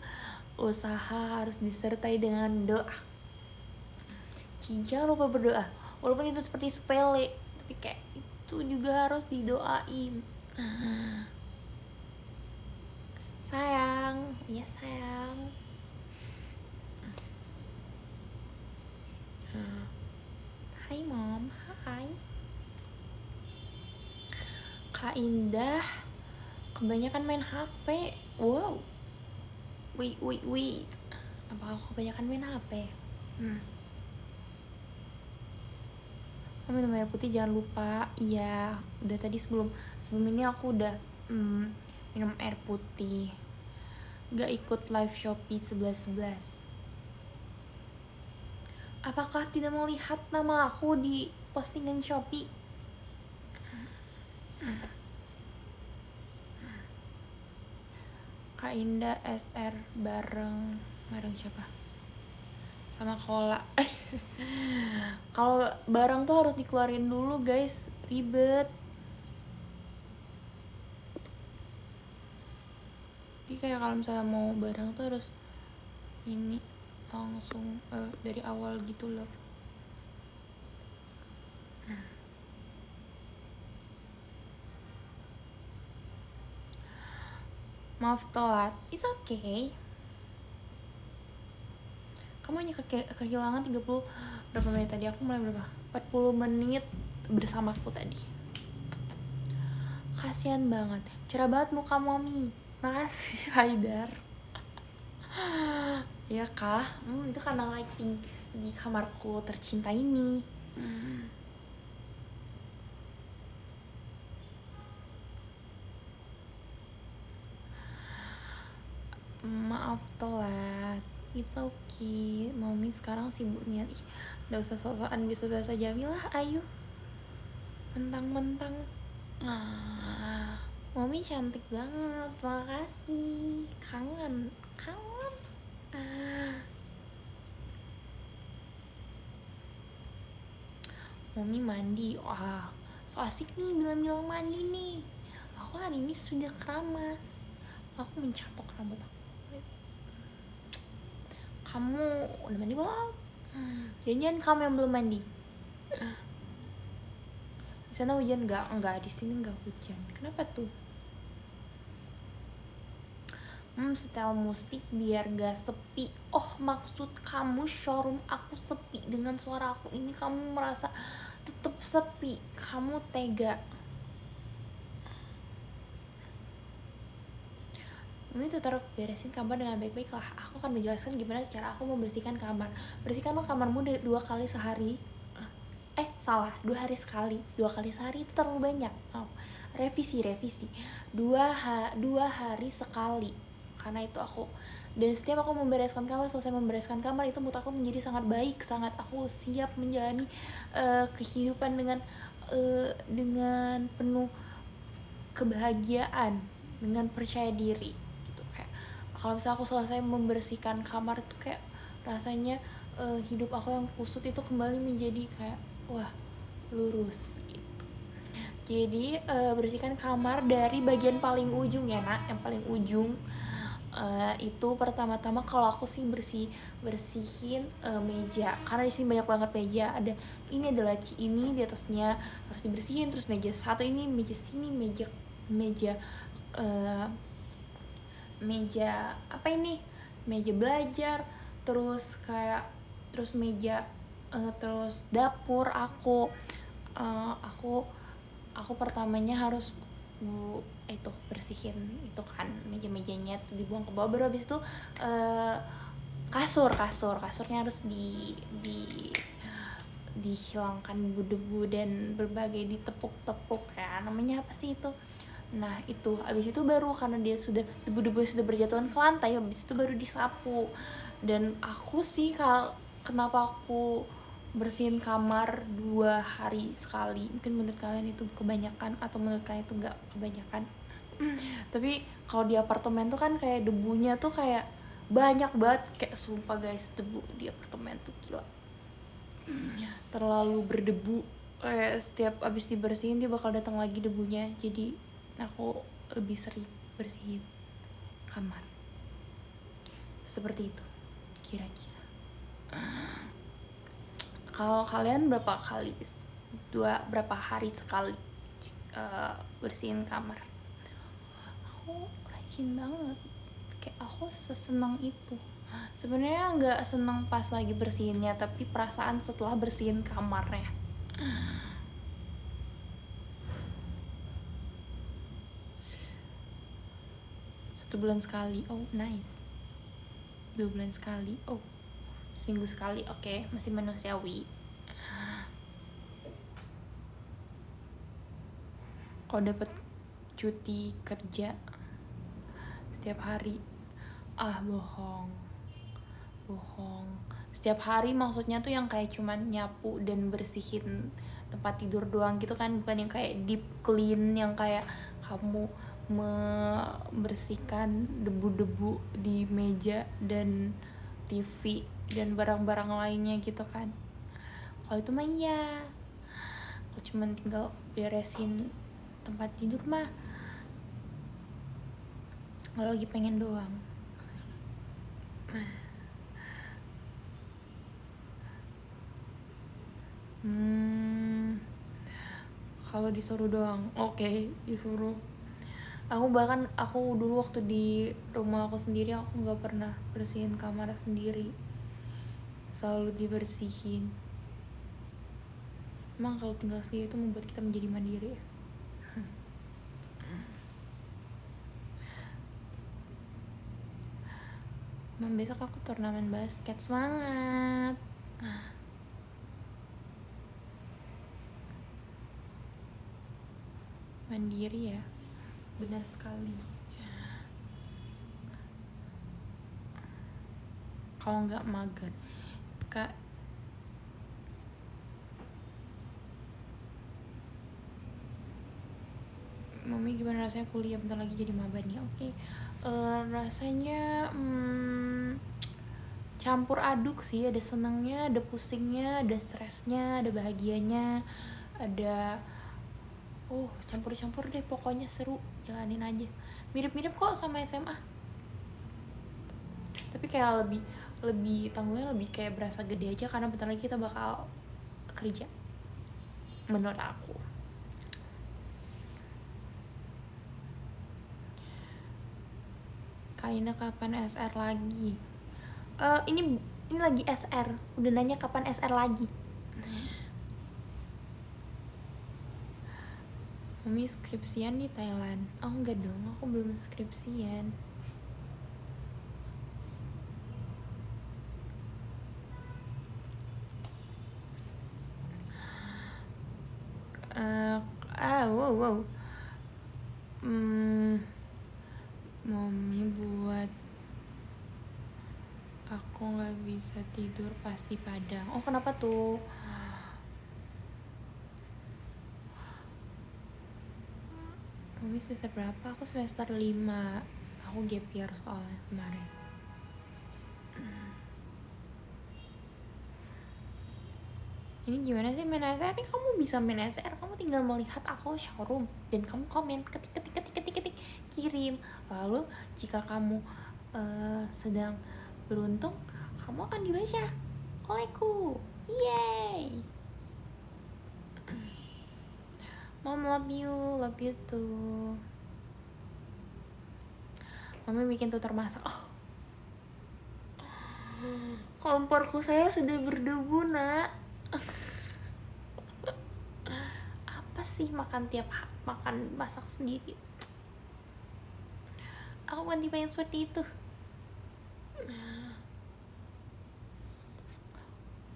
usaha harus disertai dengan doa. Jangan lupa berdoa, walaupun itu seperti sepele, tapi kayak itu juga harus didoain. Sayang, iya sayang. Hai mom, hai. Kak Indah kebanyakan main HP. Wow. Wait. Apa aku kebanyakan main HP? Minum air putih jangan lupa. Iya, udah tadi sebelum ini aku udah minum air putih. Gak ikut live Shopee 11.11. Apakah tidak mau lihat nama aku di postingan Shopee? Kak Indah SR bareng siapa? Sama Kola. Kalau barang tuh harus dikeluarin dulu guys, ribet. Jadi kayak kalau misalnya mau barang tuh harus ini langsung dari awal gitu loh. Maaf telat, it's okay. Kamu hanya kehilangan 30 berapa menit tadi? Aku mulai berapa? 40 menit bersamaku tadi. Kasian banget, cerah banget muka Mami. Makasih Haidar. Ya kah? Itu karena lighting di kamarku tercinta ini. Maaf telat, it's okay. Mami sekarang sibuk nih. Udah usah sok-sokan bisa bahasa Jamilah, ayo. Mentang-mentang Mami cantik banget, makasih. Kangen. Mami mandi. Wah, so asik nih bilang-bilang mandi nih. Aku hari ini sudah keramas. Aku mencatok rambut aku. Kamu udah mandi belum? Jangan kamu yang belum mandi. Di sana hujan nggak? Enggak, di sini nggak hujan. Kenapa tuh? Setel musik biar gak sepi. Oh, maksud kamu showroom aku sepi dengan suara aku ini, kamu merasa tetap sepi. Kamu tega. Mami tuh taruh beresin kamar dengan baik-baik lah. Aku akan menjelaskan gimana cara aku membersihkan kamar. Bersihkanlah kamarmu 2 kali sehari. Salah, 2 hari sekali. 2 kali sehari itu terlalu banyak. Revisi 2 hari sekali. Karena itu aku, dan setiap aku membereskan kamar, selesai membereskan kamar, itu mood aku menjadi sangat baik, sangat aku siap menjalani kehidupan dengan penuh kebahagiaan, dengan percaya diri gitu. Kayak kalau misalnya aku selesai membersihkan kamar itu kayak rasanya hidup aku yang kusut itu kembali menjadi kayak wah, lurus gitu. Jadi bersihkan kamar dari bagian paling ujung ya nak, yang paling ujung. Itu pertama-tama kalau aku sih bersihin meja, karena di sini banyak banget meja. Ini ada laci ini di atasnya harus dibersihin, terus meja satu ini, meja sini, meja apa ini, meja belajar, terus meja, terus dapur aku pertamanya harus itu bersihin itu kan meja-mejanya, dibuang ke bawah, baru habis itu kasurnya harus dihilangkan debu-debu dan berbagai ditepuk-tepuk ya, namanya apa sih itu. Nah itu habis itu baru, karena dia sudah debu-debu sudah berjatuhan ke lantai, habis itu baru disapu. Dan aku sih kenapa aku bersihin kamar 2 hari sekali, mungkin menurut kalian itu kebanyakan atau menurut kalian itu nggak kebanyakan. Tapi kalau di apartemen tuh kan kayak debunya tuh kayak banyak banget, kayak sumpah guys, debu di apartemen tuh gila, terlalu berdebu. Setiap abis dibersihin dia bakal datang lagi debunya, jadi aku lebih sering bersihin kamar seperti itu kira-kira. Kalau kalian berapa hari sekali bersihin kamar? Aku rajin banget, kayak aku sesenang itu. Sebenarnya nggak seneng pas lagi bersihinnya, tapi perasaan setelah bersihin kamarnya. 1 bulan sekali, oh nice. 2 bulan sekali, oh seminggu sekali, oke, masih manusiawi. Kalau dapat cuti kerja setiap hari, bohong. Setiap hari maksudnya tuh yang kayak cuman nyapu dan bersihin tempat tidur doang gitu kan, bukan yang kayak deep clean yang kayak kamu membersihkan debu-debu di meja dan TV dan barang-barang lainnya gitu kan. Kalau itu mah iya, kalau cuman tinggal beresin tempat tidur mah kalau lagi pengen doang. Kalau disuruh doang, oke, disuruh. Aku dulu waktu di rumah aku sendiri, aku nggak pernah bersihin kamar sendiri, selalu dibersihin. Emang kalau tinggal sendiri itu membuat kita menjadi mandiri ya. Besok aku turnamen basket, semangat. Mandiri ya, benar sekali. Kalau nggak mager, Kak, Gimana rasanya kuliah bentar lagi jadi maba nih? Oke. Rasanya campur aduk sih, ada senangnya, ada pusingnya, ada stresnya, ada bahagianya, ada campur-campur deh, pokoknya seru, jalanin aja. Mirip-mirip kok sama SMA, tapi kayak lebih tanggungnya lebih kayak berasa gede aja karena bentar lagi kita bakal kerja, menurut aku. Kaina kapan SR lagi? Ini lagi SR, udah nanya kapan SR lagi. Mami skripsian di Thailand. Oh enggak dong, aku belum skripsian. Wow. Mami buat aku nggak bisa tidur pas di Padang. Oh kenapa tuh? Mami semester berapa? Aku semester 5. Aku gap year soalnya kemarin. Ini gimana sih main SR? Ini kamu bisa main SR, kamu tinggal melihat aku showroom dan kamu komen, ketik, kirim. Lalu jika kamu sedang beruntung, kamu akan dibaca olehku. Yeay. Mom, love you too. Mami bikin tutor masak. Komporku saya sudah berdebu, nak. Apa sih makan masak sendiri? Aku bukan tipe yang seperti itu.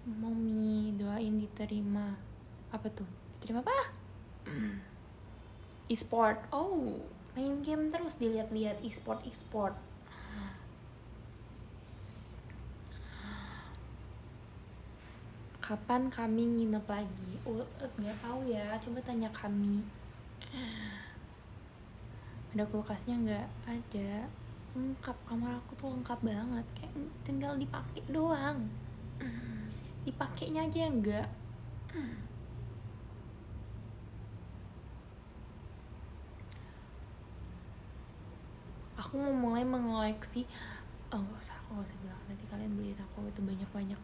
Mami doain diterima. Apa tuh? Diterima apa? E-sport. Oh, main game terus dilihat-lihat e-sport. Kapan kami nginep lagi? Nggak tahu ya, coba tanya kami. Ada kulkasnya nggak? Ada. Lengkap, kamar aku tuh lengkap banget, kayak tinggal dipakai doang. Dipakainya aja enggak. Aku mau mulai mengoleksi. Aku nggak usah bilang, nanti kalian beliin aku itu banyak.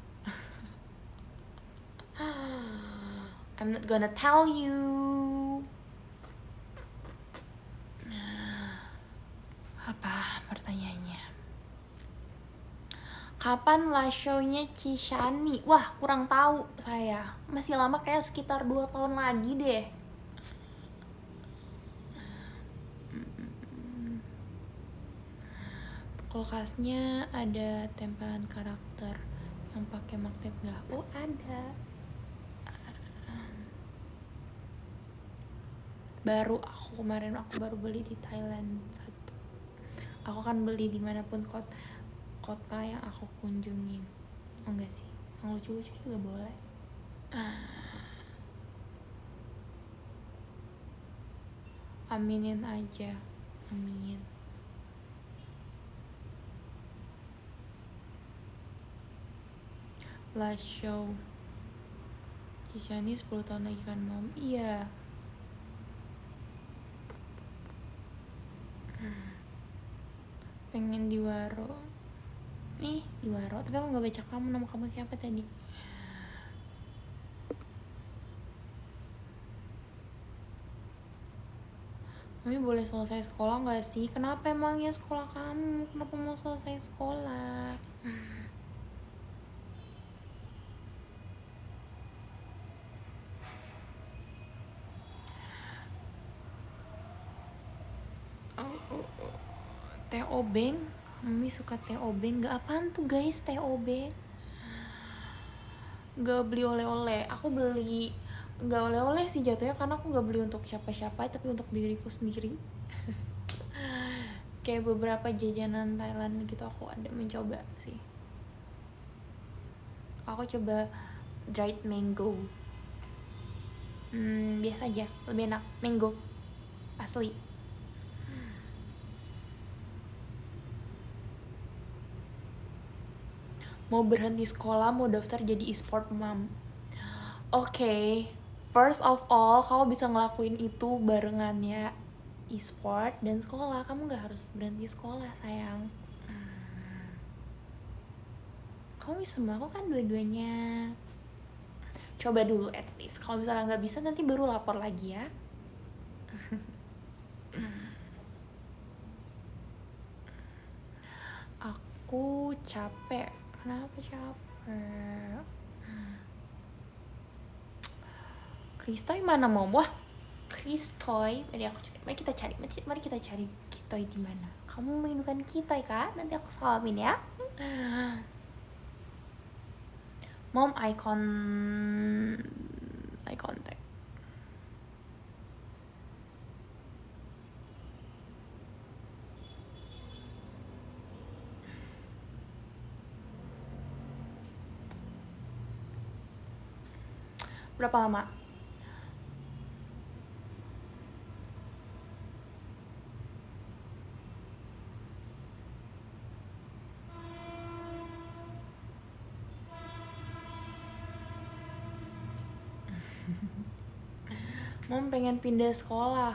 I'm not gonna tell you. Apa pertanyaannya? Kapan live show-nya Cishani? Wah, kurang tahu saya. Masih lama, kayak sekitar 2 tahun lagi deh. Kulkasnya ada tempelan karakter yang pakai magnet nggak? Oh, ada. Kemarin aku baru beli di Thailand satu. Aku kan beli dimanapun kota yang aku kunjungin. Oh enggak sih, yang lucu-lucu juga boleh. Aminin aja, amin. Last show Cishani 10 tahun lagi kan, Mom? Iya. Pengen di Waro. Nih, di Waro. Tapi aku gak baca kamu, nama kamu siapa tadi? Mami boleh selesai sekolah gak sih? Kenapa emangnya sekolah kamu? Kenapa mau selesai sekolah? Teh obeng? Mami suka teh obeng. Gak apaan tuh guys, teh obeng? Gak beli oleh-oleh. Aku beli gak oleh-oleh sih jatuhnya, karena aku gak beli untuk siapa-siapa, tapi untuk diriku sendiri. Kayak beberapa jajanan Thailand gitu aku ada mencoba sih. Aku coba dried mango. Biasa aja, lebih enak mango asli. mau berhenti sekolah, mau daftar jadi e-sport mom. Oke, first of all, kamu bisa ngelakuin itu barengannya e-sport dan sekolah. Kamu gak harus berhenti sekolah, sayang. Kamu bisa melakukan dua-duanya. Coba dulu at least. Kalau misalnya nggak bisa, nanti baru lapor lagi ya. Aku capek. Kenapa capek? Kristoy mana, Mom? Wah, Kristoy. Mari kita cari. Mari kita cari Kitoy di mana. Kamu merindukan Kitoy kan? Nanti aku salamin ya. Mom, eye contact. Berapa lama? Mom pengen pindah sekolah.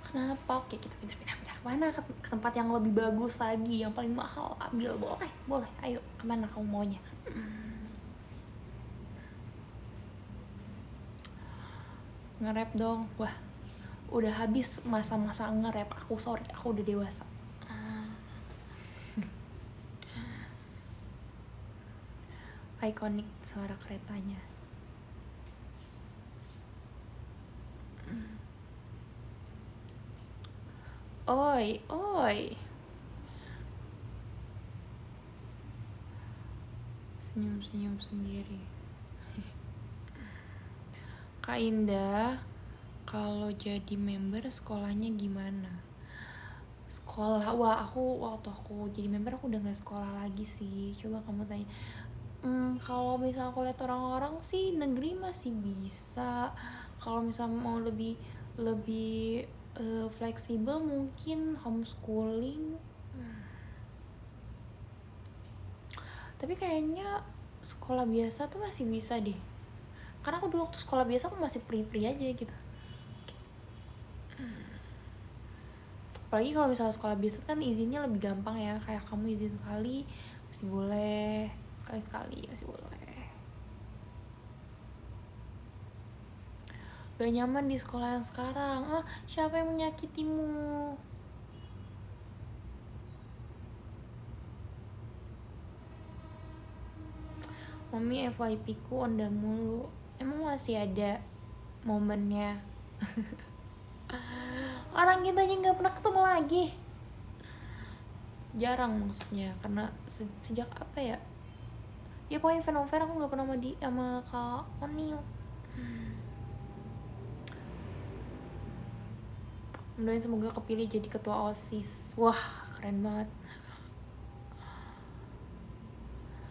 Kenapa? Oke, kita pindah kemana? Ke tempat yang lebih bagus lagi, yang paling mahal. Ambil, boleh. Ayo, kemana kamu maunya? Nge-rap dong. Wah, udah habis masa-masa nge-rap. Aku sorry, aku udah dewasa. Ikonik suara keretanya. Oi. Senyum sendiri. Kak Indah, kalau jadi member sekolahnya gimana? Sekolah, waktu aku jadi member aku udah gak sekolah lagi sih. Coba kamu tanya. Kalau misalnya aku lihat orang-orang sih negeri masih bisa. Kalau misalnya mau lebih fleksibel mungkin homeschooling. Tapi kayaknya sekolah biasa tuh masih bisa deh. Karena aku dulu waktu sekolah biasa aku masih free aja gitu. Apalagi kalau misalnya sekolah biasa kan izinnya lebih gampang ya. Kayak kamu izin sekali masih boleh, sekali masih boleh. Gak nyaman di sekolah yang sekarang. Siapa yang menyakitimu? Mami FYP ku onda mulu. Emang masih ada momennya? Orang kita aja gak pernah ketemu lagi. Jarang maksudnya, karena sejak apa ya? Ya pokoknya event aku gak pernah sama Kak Onil. Doain semoga kepilih jadi ketua OSIS. Wah, keren banget.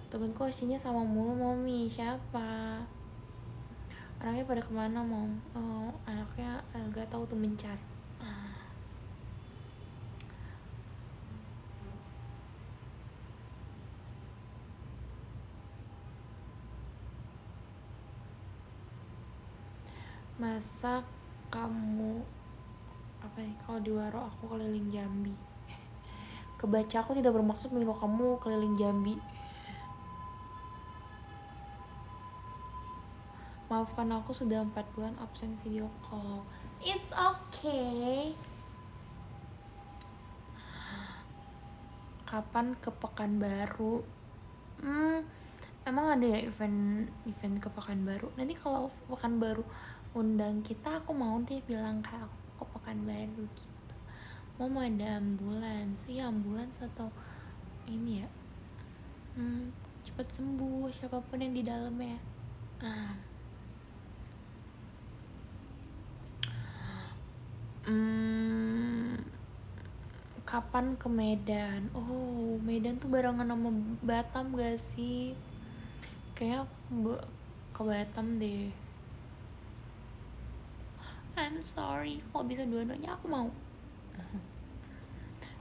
Temenku OSISnya sama mulu, Mami. Siapa? Anaknya pada kemana, Mom? Anaknya gak tahu tuh mencar. Masa kamu apa ya? Kalau di Waro aku keliling Jambi. Kebaca, aku tidak bermaksud menyuruh kamu keliling Jambi. Maafkan aku sudah 4 bulan absen video call. It's okay. Kapan ke Pekanbaru? Emang ada ya event ke Pekanbaru? Nanti kalau Pekanbaru undang kita, aku mau deh bilang kayak aku ke Pekanbaru gitu. Mau ada ambulans atau ini ya? Cepet sembuh siapapun yang di dalam ya. Kapan ke Medan? Medan tuh barengan sama Batam gak sih? Kayaknya aku ke Batam deh. I'm sorry, kalau bisa dua-duanya aku mau.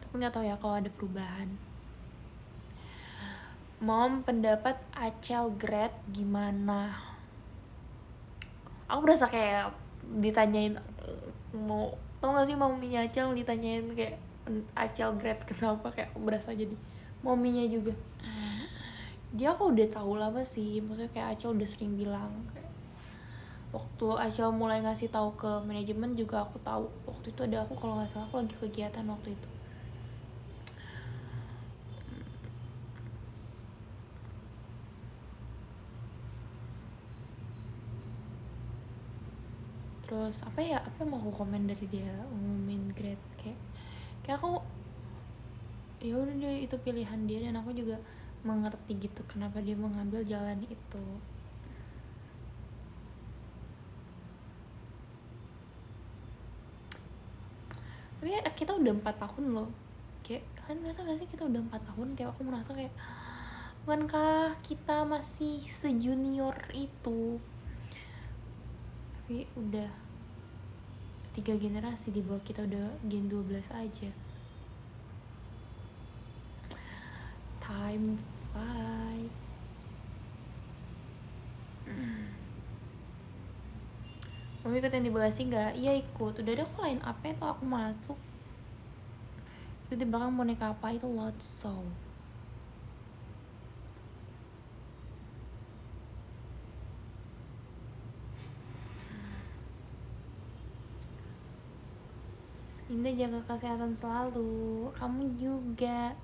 Tapi nggak tahu ya kalau ada perubahan. Mom, pendapat Acel Grad gimana? Aku berasa kayak ditanyain, mau tau gak sih maminya Acel ditanyain kayak Acel Grad kenapa, kayak aku berasa jadi maminya juga. Dia aku udah tahu lama sih, maksudnya kayak Acel udah sering bilang kayak, waktu Acel mulai ngasih tahu ke manajemen juga aku tahu. Waktu itu ada aku, kalau nggak salah aku lagi kegiatan waktu itu. Terus apa yang mau aku komen dari dia ngumumin grade, kayak aku, ya udah deh, itu pilihan dia dan aku juga mengerti gitu kenapa dia mengambil jalan itu. Tapi ya, kita udah 4 tahun loh, kayak kalian ngerasa gak sih kita udah 4 tahun, kayak aku merasa kayak bukankah kita masih sejunior itu, tapi udah 3 generasi di bawah kita, udah gen 12 aja. Time flies. Mami ikut yang di Bekasi nggak? Iya ikut. Udah ada kok line up-nya tuh, aku masuk. Itu di belakang boneka apa itu, Lotso. Indah jaga kesehatan selalu. Kamu juga.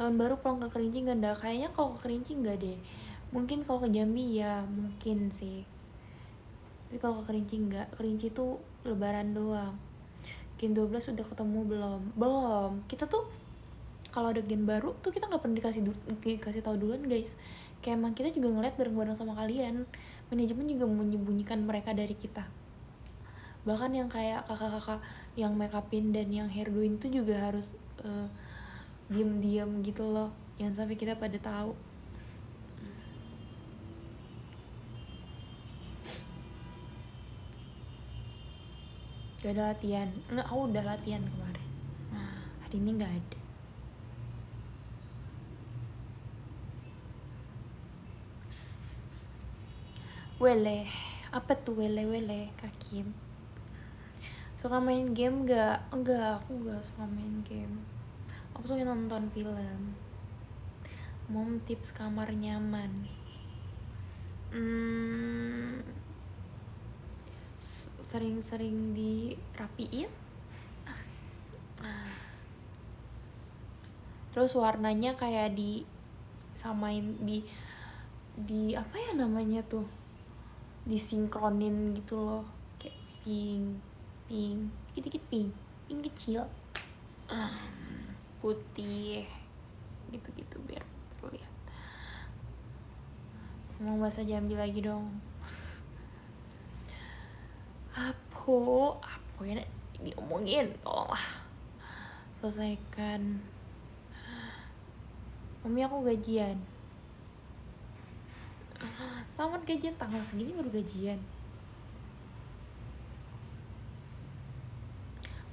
Tahun baru pulang ke Kerinci nggak? Nggak, kayaknya kalau ke Kerinci nggak deh. Mungkin kalau ke Jambi ya mungkin sih. Tapi kalau ke Kerinci nggak. Kerinci tuh lebaran doang. Gen 12 udah ketemu belum? Belum. Kita tuh kalau ada gen baru tuh kita nggak pernah dikasih tahu duluan guys. Kayak emang kita juga ngeliat bareng-bareng sama kalian. Manajemen juga menyembunyikan mereka dari kita. Bahkan yang kayak kakak-kakak yang make upin dan yang hair doing tuh juga harus diam-diam gitu loh, jangan sampai kita pada tahu. Gak ada latihan, enggak, aku udah latihan kemarin. Hari ini nggak ada. Wele, apa tuh wele Kakim? Suka main game gak? Enggak, aku gak suka main game. Aku suka nonton film. Mom tips kamar nyaman. Sering-sering dirapiin. Terus warnanya kayak disamain, di apa ya namanya tuh, disinkronin gitu loh, kayak pink dikit-dikit, pink kecil, putih gitu-gitu biar terlihat. Ngomong bahasa Jambi lagi dong. Apa ya diomongin, tolonglah selesaikan. Mami aku gajian. Selamat gajian, tanggal segini baru gajian.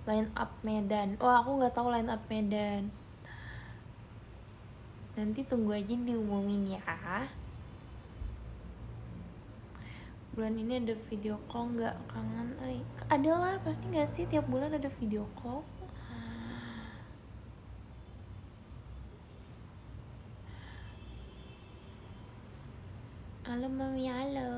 Line up Medan. Oh, aku nggak tahu line up Medan. Nanti tunggu aja diumumin ya. Bulan ini ada video call nggak? Kangen, ada lah, pasti nggak sih tiap bulan ada video call. Halo mami, halo.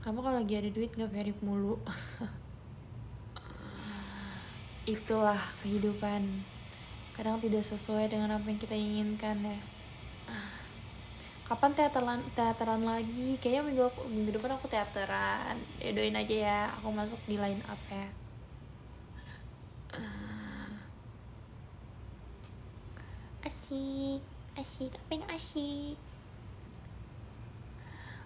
Kamu kalau lagi ada duit nggak verif mulu. Itulah kehidupan, kadang tidak sesuai dengan apa yang kita inginkan ya. Kapan teateran lagi? Kayaknya minggu depan aku teateran. Ya doain aja ya, aku masuk di line up ya. Asyik, apa yang asyik?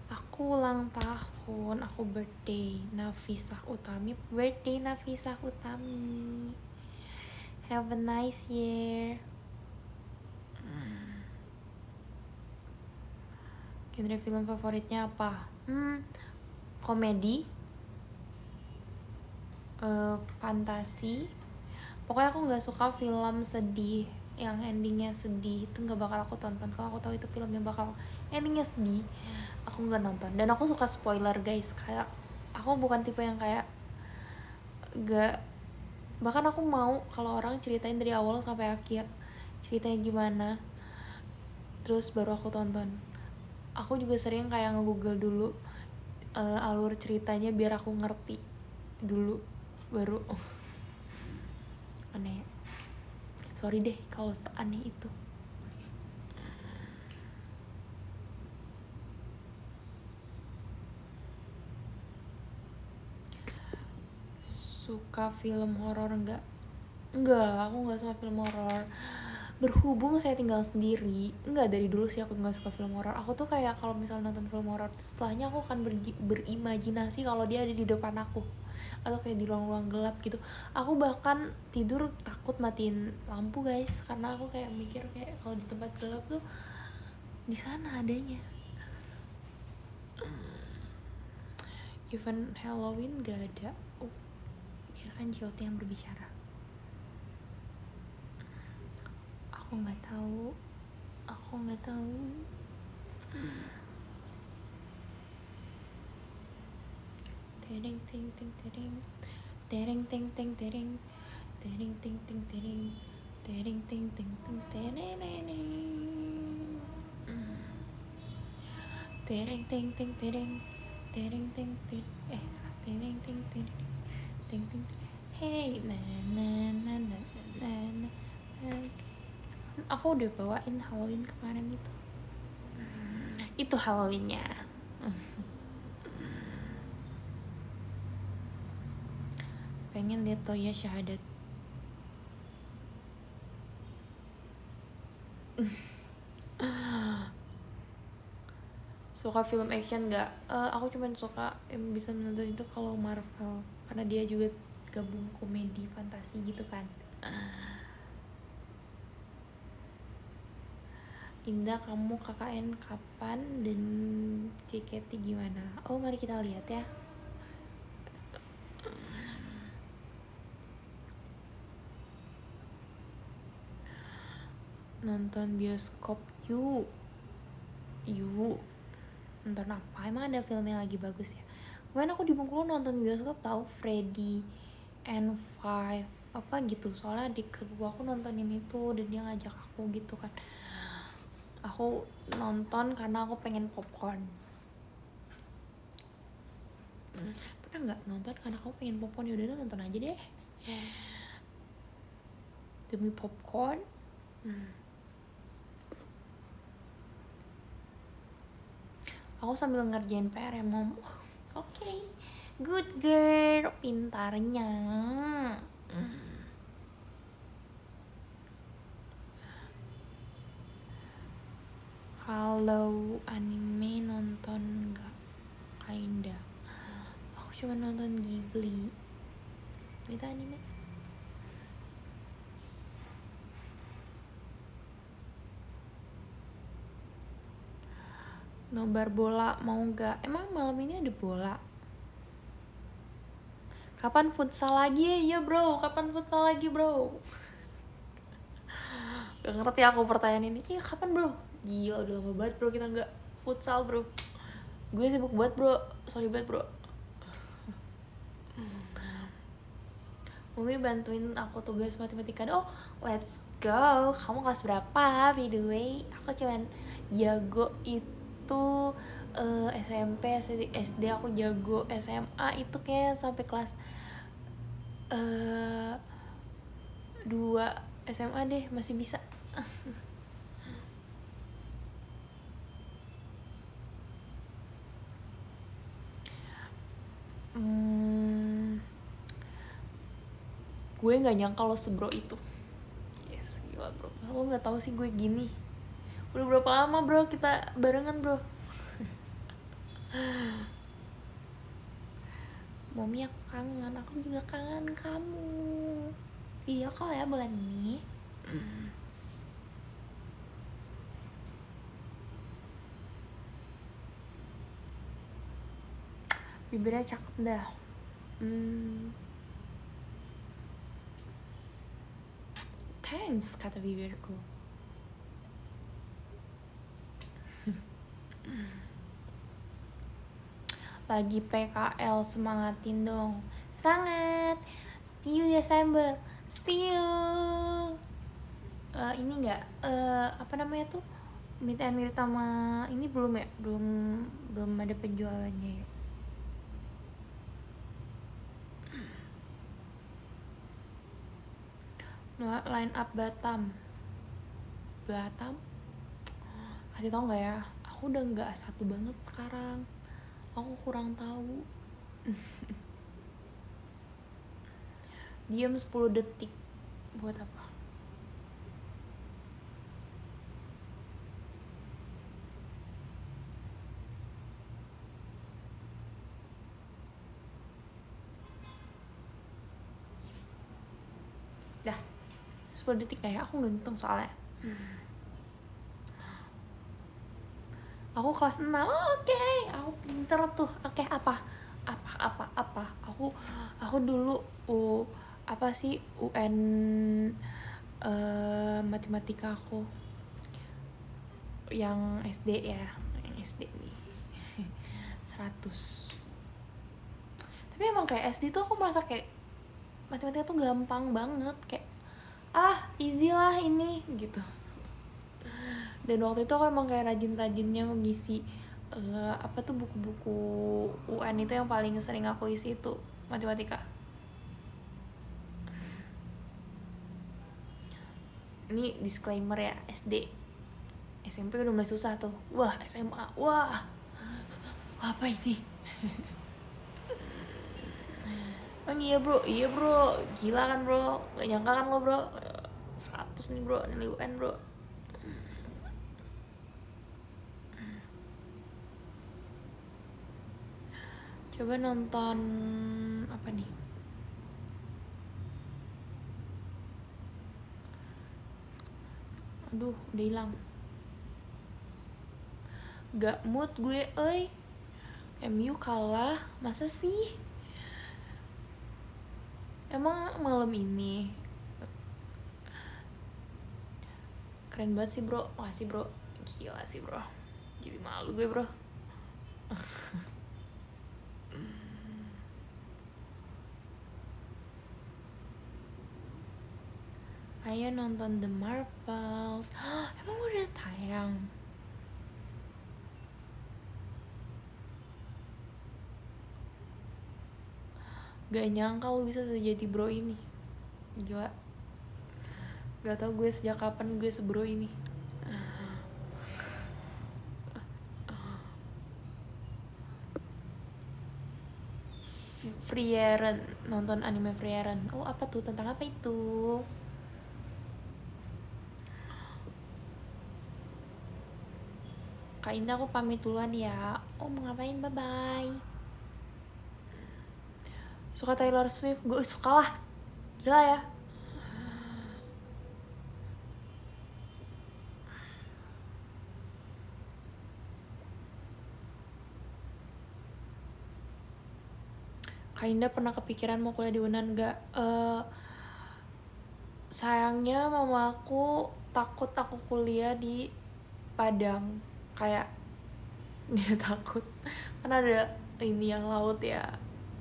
Aku ulang tahun, aku birthday Nafisah Utami. Birthday Nafisah Utami. Have a nice year. Genre film favoritnya apa? Komedi. fantasi. Pokoknya aku nggak suka film sedih yang endingnya sedih, itu nggak bakal aku tonton. Kalau aku tahu itu film yang bakal endingnya sedih, aku nggak nonton. Dan aku suka spoiler guys, kayak aku bukan tipe yang kayak gak, bahkan aku mau kalau orang ceritain dari awal sampai akhir ceritanya gimana terus baru aku tonton. Aku juga sering kayak nge-google dulu alur ceritanya biar aku ngerti dulu baru aneh. Sorry deh kalau seaneh itu. Suka film horor enggak? Enggak, aku nggak suka film horor. Berhubung saya tinggal sendiri, enggak, dari dulu sih aku nggak suka film horor. Aku tuh kayak kalau misalnya nonton film horor, setelahnya aku akan berimajinasi kalau dia ada di depan aku atau kayak di ruang-ruang gelap gitu. Aku bahkan tidur takut matiin lampu guys, karena aku kayak mikir kayak kalau di tempat gelap tuh di sana adanya. Even Halloween gak ada. Biarkan JOT yang berbicara. Aku nggak tahu. Tereng ting ting tereng, tereng ting ting tereng, tereng ting ting tereng, tereng ting ting ting tereng, tereng ting ting tereng, tereng ting ting tereng ting ting ting ting. Hey na na na na na na. Aku udah bawain Halloween kemarin itu. Itu Halloweennya. Pengen lihat Toya Syahadat. Suka film action nggak? Aku cuma suka yang bisa nonton itu kalau Marvel, karena dia juga gabung komedi fantasi gitu kan. Indah, kamu KKN kapan dan JKT gimana? Oh, mari kita lihat ya. Nonton bioskop yuk. Nonton apa? Emang ada film yang lagi bagus ya? Kemarin aku di Bengkulu nonton bioskop tahu, Freddy and Five apa gitu. Soalnya adik sepupu aku nontonin itu dan dia ngajak aku gitu kan. Aku nonton karena aku pengen popcorn. Pernah nggak nonton karena kamu pengen popcorn? Yaudah nonton aja deh demi popcorn. Aku sambil ngerjain PR ya mom. Oke. Good girl, pintarnya. Kalau anime nonton nggak? Kinda. Aku cuma nonton Ghibli. Itu anime. Nobar bola mau nggak? Emang malam ini ada bola? Kapan futsal lagi ya bro? Kapan futsal lagi bro? Gak ngerti aku pertanyaan ini. Iya kapan bro? Gila udah lama banget bro kita nggak futsal bro. Gue sibuk banget bro, sorry banget bro. Mumi bantuin aku tugas matematika. Oh, let's go. Kamu kelas berapa by the way? Aku cuman jago itu SMP, SD aku jago. SMA itu kayak sampai kelas 2 SMA deh masih bisa. Gue nggak nyangka lo sebro itu. Yes, gila bro. Lo nggak tahu sih gue gini. Udah berapa lama bro kita barengan bro? Mami aku kangen, aku juga kangen kamu. Video call ya bulan ini. Bibirnya cakep dah. Thanks, kata bibirku. Lagi PKL, semangatin dong. Semangat. See you Desember. See you. Ini enggak apa namanya tuh? Meet and greet sama ini belum ya? Belum ada penjualannya ya. Line up Batam. Kasih tau nggak ya? Aku udah nggak satu banget sekarang. Aku kurang tahu. Diam 10 detik. Buat apa? Dah. 10 detik kayak aku nggak ngitung soalnya. Aku kelas 6. Oke. Aku pinter tuh. Oke, apa? Aku dulu apa sih UN matematika aku yang SD ya, yang SD nih 100. Tapi emang kayak SD tuh aku merasa kayak matematika tuh gampang banget, kayak easy lah ini gitu. Dan waktu itu aku emang kayak rajin-rajinnya mengisi apa tuh buku-buku UN itu yang paling sering aku isi itu matematika. Ini disclaimer ya, SD. SMP udah mulai susah tuh. Wah, SMA. Wah. Apa ini? Iya bro. Gila kan bro. Gak nyangka kan lo bro. 100 nih bro, nilai UN bro. Coba nonton apa nih? Aduh, udah hilang. Gak mood gue, MU kalah, masa sih? Emang malam ini? Keren banget sih bro, makasih bro. Gila sih bro, jadi malu gue bro. Ayo nonton The Marvels. Emang udah tayang? Gak nyangka lu bisa sejati bro ini. Gila. Gak tau gue sejak kapan gue sebro ini. Frieren, nonton anime Frieren. Oh apa tuh, tentang apa itu? Kak Indah, aku pamit duluan ya. Oh mau ngapain, bye bye. Suka Taylor Swift, gue suka lah. Gila ya. Kak Indah pernah kepikiran mau kuliah di Unan gak? Sayangnya mama aku takut aku kuliah di Padang. Kayak dia takut kan ada ini yang laut ya,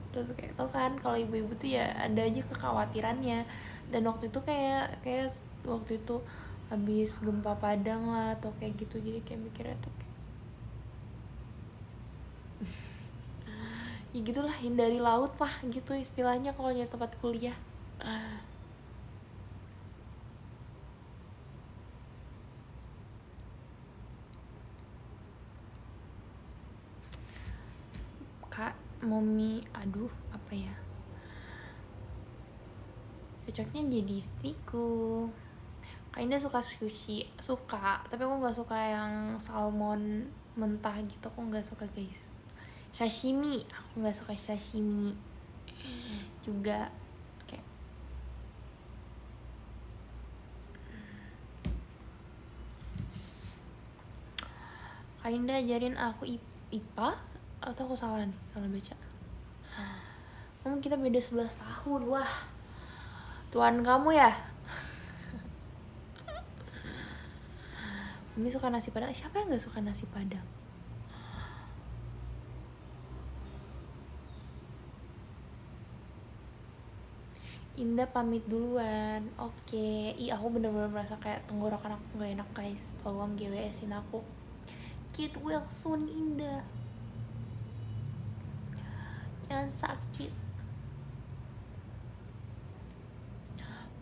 terus kayak tau kan kalau ibu-ibu tuh ya ada aja kekhawatirannya. Dan waktu itu kayak waktu itu habis gempa Padang lah atau kayak gitu, jadi kayak mikirnya tuh kayak ya gitulah, hindari laut lah gitu istilahnya kalau nyari tempat kuliah. Kak Momi, aduh apa ya, cocoknya jadi istriku. Kak Indah suka sushi, suka, tapi aku nggak suka yang salmon mentah gitu, aku nggak suka guys. Sashimi, aku nggak suka sashimi juga. Kayak Kak Indah ajarin aku IPA atau aku salah nih, salah baca. Kita beda 11 tahun, wah Tuhan kamu ya. Mami suka nasi padang, siapa yang gak suka nasi padang? Indah pamit duluan. Oke. Ih, aku bener-bener merasa kayak tenggorokan aku gak enak guys. Tolong GWS-in aku. Get well soon Indah. Jangan sakit.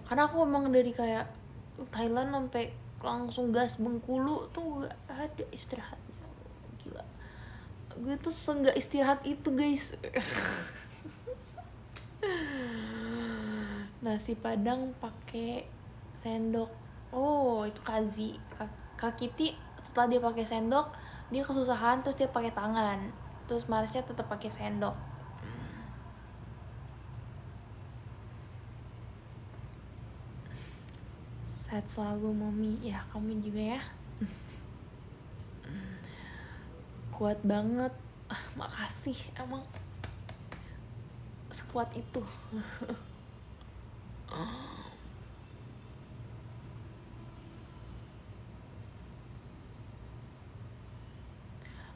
Karena aku emang dari kayak Thailand sampai langsung gas Bengkulu tuh gak ada istirahatnya. Gila. Gue tuh seenggak istirahat itu guys. Nasi padang pakai sendok. Oh, itu Kazi. Kak Kiti setelah dia pakai sendok, dia kesusahan terus dia pakai tangan. Terus Marsnya tetap pakai sendok. Sehat selalu Mami. Ya, kamu juga ya. Kuat banget. Makasih, emang sekuat itu.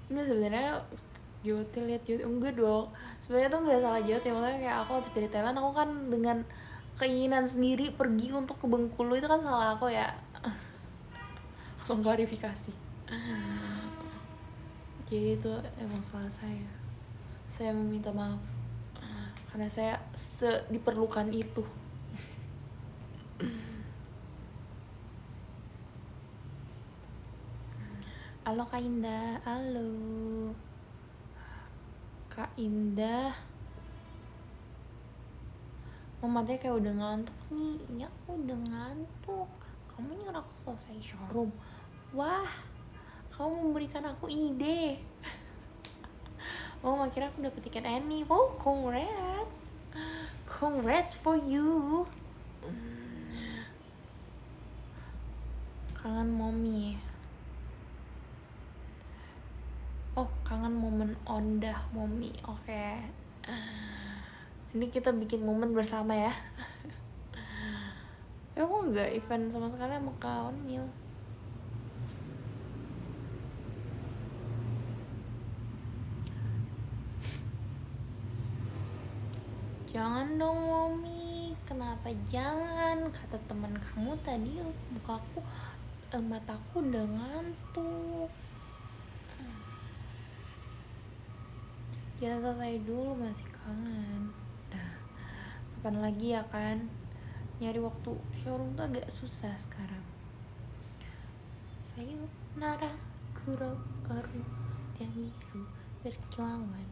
Enggak, sebenarnya Jotil lihat Jotil enggak dong, sebenarnya tuh nggak salah Jotil, makanya kayak aku habis dari Thailand aku kan dengan keinginan sendiri pergi untuk ke Bengkulu, itu kan salah aku ya. Langsung klarifikasi. Jadi itu emang salah saya meminta maaf karena saya diperlukan itu. Halo Kak Indah, halo Kak Indah. Matanya kayak udah ngantuk nih. Ya aku udah ngantuk. Kamu nyuruh aku selesai showroom. Wah, kamu memberikan aku ide. Oh, akhirnya aku dapet tiket Annie. Oh, congrats. Congrats for you. Kangen Mommy. Oh, kangen momen ondah Mommy. Oke. Ini kita bikin momen bersama ya. Aku nggak event sama sekali sama Kak Onil. Jangan dong Mommy, kenapa jangan? Kata teman kamu tadi mukaku, mataku udah ngantuk. Jangan selesai dulu, masih kangen. Kapan lagi ya kan? Nyari waktu showroom tuh agak susah sekarang. Sayonara kuro oru jamiru berkilauan.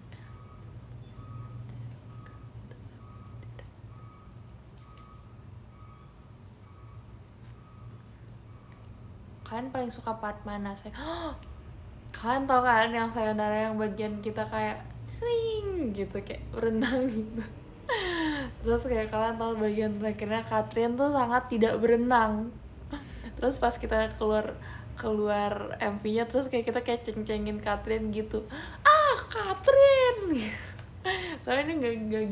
Kalian paling suka part mana? Kalian tau kan yang sayonara yang bagian kita kayak swing gitu, kayak berenang gitu. Terus kayak kalian tahu bagian terakhirnya Katrin tuh sangat tidak berenang. Terus pas kita keluar MV-nya, terus kayak kita kayak ceng-cengin Katrin gitu. Ah, Katrin. Soalnya ini nggak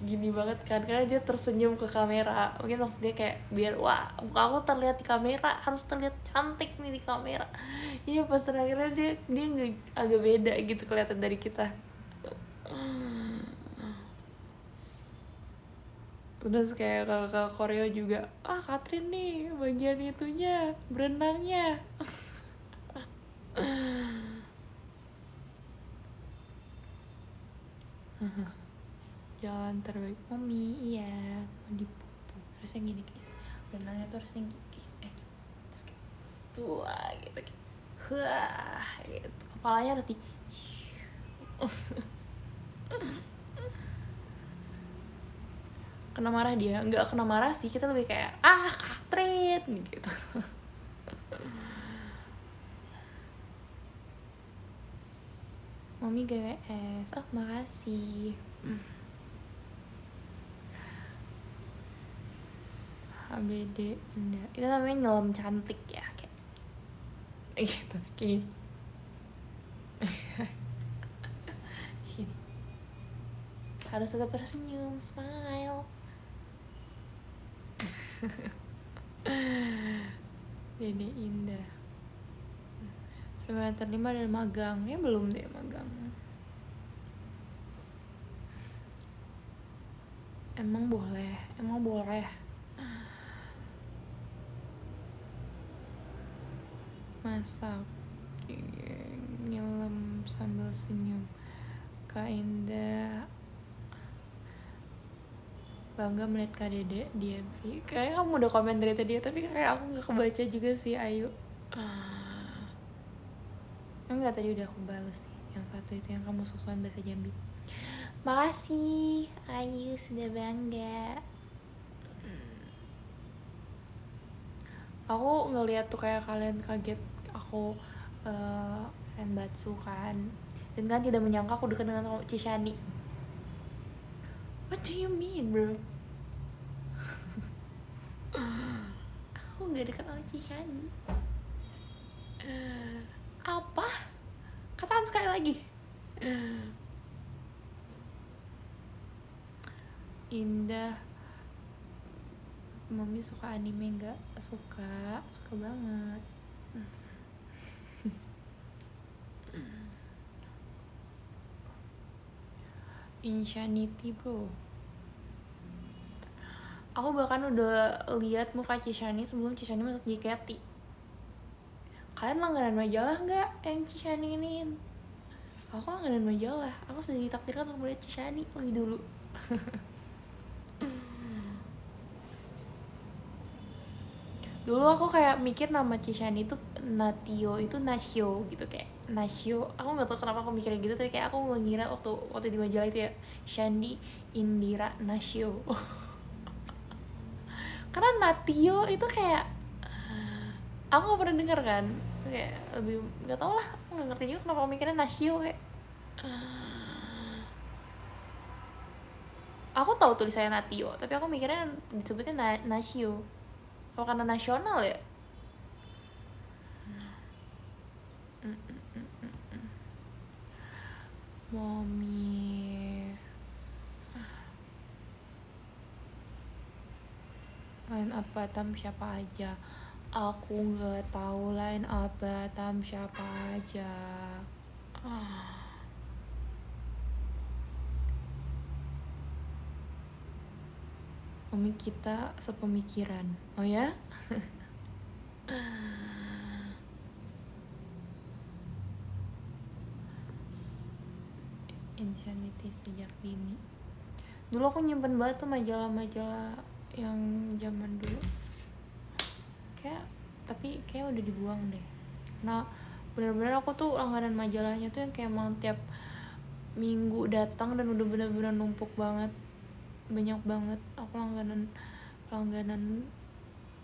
gini banget kan, karena dia tersenyum ke kamera. Mungkin maksudnya kayak biar wah muka aku terlihat di kamera, harus terlihat cantik nih di kamera. Iya, pas terakhirnya dia nggak, agak beda gitu kelihatan dari kita. Terus kayak kakak Koreo juga, ah Katrin nih bagian itunya berenangnya. Jalan terbaik Mommy, iya mau dipupu. Terusnya gini guys, berenangnya tuh harus tinggi guys. Terus kayak tua gitu, wah gitu, kepalanya harus di kena marah dia, nggak kena marah sih, kita lebih kayak ah Katrin gitu. Mommy GWS, oh makasih. HBD Indah, itu namanya nyelam cantik ya, kayak gitu, kayak gini. Gini. Harus tetap tersenyum, smile. Dede Indah. semester 5 dan magang. Ya belum deh magang. Emang boleh. Masak, nyelam sambil senyum. Kak Indah bangga melihat Kak Dede di MV. Kayaknya kamu udah komen dari tadi, tapi kayak aku gak kebaca juga sih, Ayu. Enggak, tadi udah aku bales sih. Yang satu itu yang kamu sosokan bahasa Jambi. Makasih, Ayu sudah bangga. Aku ngeliat tuh kayak kalian kaget aku senbatsu kan, dan kan tidak menyangka aku dekat dengan Cishani. What do you mean, bro? Aku nggak dekat sama Cishani. Apa? Katakan sekali lagi. Indah, Mami suka anime nggak? Suka banget. Insanity, bro. Aku bahkan udah lihat muka Cishani sebelum Cishani masuk JKT. Kalian langganan majalah nggak yang Cishani ini? Aku langganan majalah. Aku sudah ditakdirkan untuk melihat Cishani lebih dulu. Dulu aku kayak mikir nama Cishani itu Natio itu Nasio gitu, kayak Nasio. Aku nggak tahu kenapa aku mikirnya gitu, tapi kayak aku ngira waktu di majalah itu ya Shandi Indira Nasio. Karena Natio itu kayak aku nggak pernah denger kan, kayak lebih nggak tau lah, aku nggak ngerti juga kenapa aku mikirnya Nasio kayak. Aku tahu tulisannya Natio, tapi aku mikirnya disebutnya Nasio. Apa karena nasional ya? Mommy, line up Batam siapa aja? Aku nggak tahu line up Batam siapa aja. Mami kita sepemikiran. Oh ya? Insanity sejak dini. Dulu aku nyimpen banget tuh majalah-majalah yang zaman dulu. Tapi kayak udah dibuang deh. Nah, benar-benar aku tuh langganan majalahnya tuh yang kayak emang tiap minggu datang dan udah benar-benar numpuk banget. Banyak banget. Aku langganan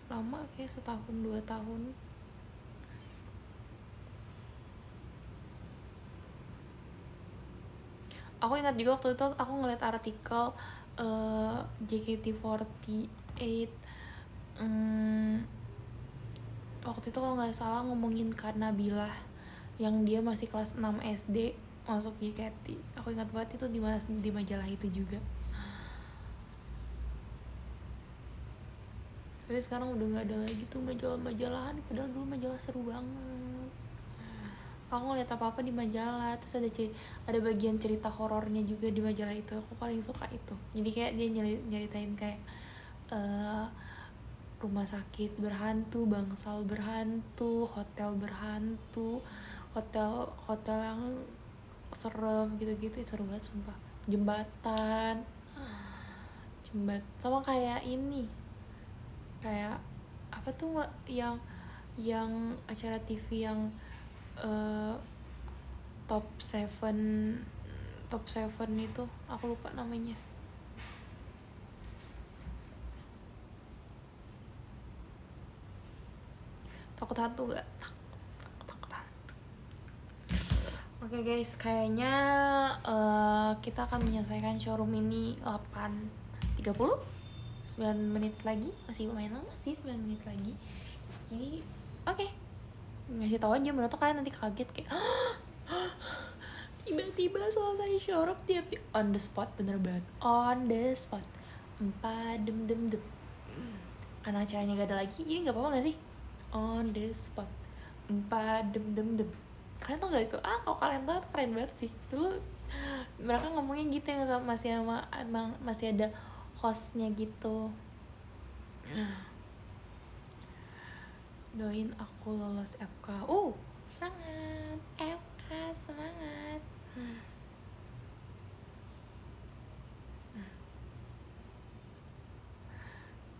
lama, kayak setahun 2 tahun. Aku ingat juga waktu itu aku ngeliat artikel JKT48 waktu itu kalau nggak salah ngomongin karena Nabila yang dia masih kelas 6 SD masuk JKT. Aku ingat banget itu di majalah itu juga. Tapi sekarang udah nggak ada lagi tuh majalah-majalahan, padahal dulu majalah seru banget. Aku ngeliat apa-apa di majalah, terus ada bagian cerita horornya juga di majalah itu. Aku paling suka itu. Jadi kayak dia nyeritain kayak rumah sakit berhantu, bangsal berhantu, hotel berhantu, hotel yang serem gitu-gitu. Seru banget sumpah. Jembatan sama kayak ini, kayak apa tuh yang acara TV yang top 7 itu aku lupa namanya. Takut hantu gak? Takut hantu. Oke guys, kayaknya kita akan menyelesaikan showroom ini 8.30, 9 menit lagi, masih lumayan lama sih, 9 menit lagi. Jadi oke. Ngasih tahu aja, menurut kalian nanti kaget kayak tiba-tiba selesai showroom tiap on the spot, bener banget on the spot. Dem karena acaranya gak ada lagi, ini nggak apa-apa nggak sih? On the spot. Dem Kalian tau gak itu? Kalau kalian tau itu keren banget sih. Dulu mereka ngomongnya gitu, yang emang masih ada hostnya gitu. Doain aku lolos FK. Semangat FK, semangat.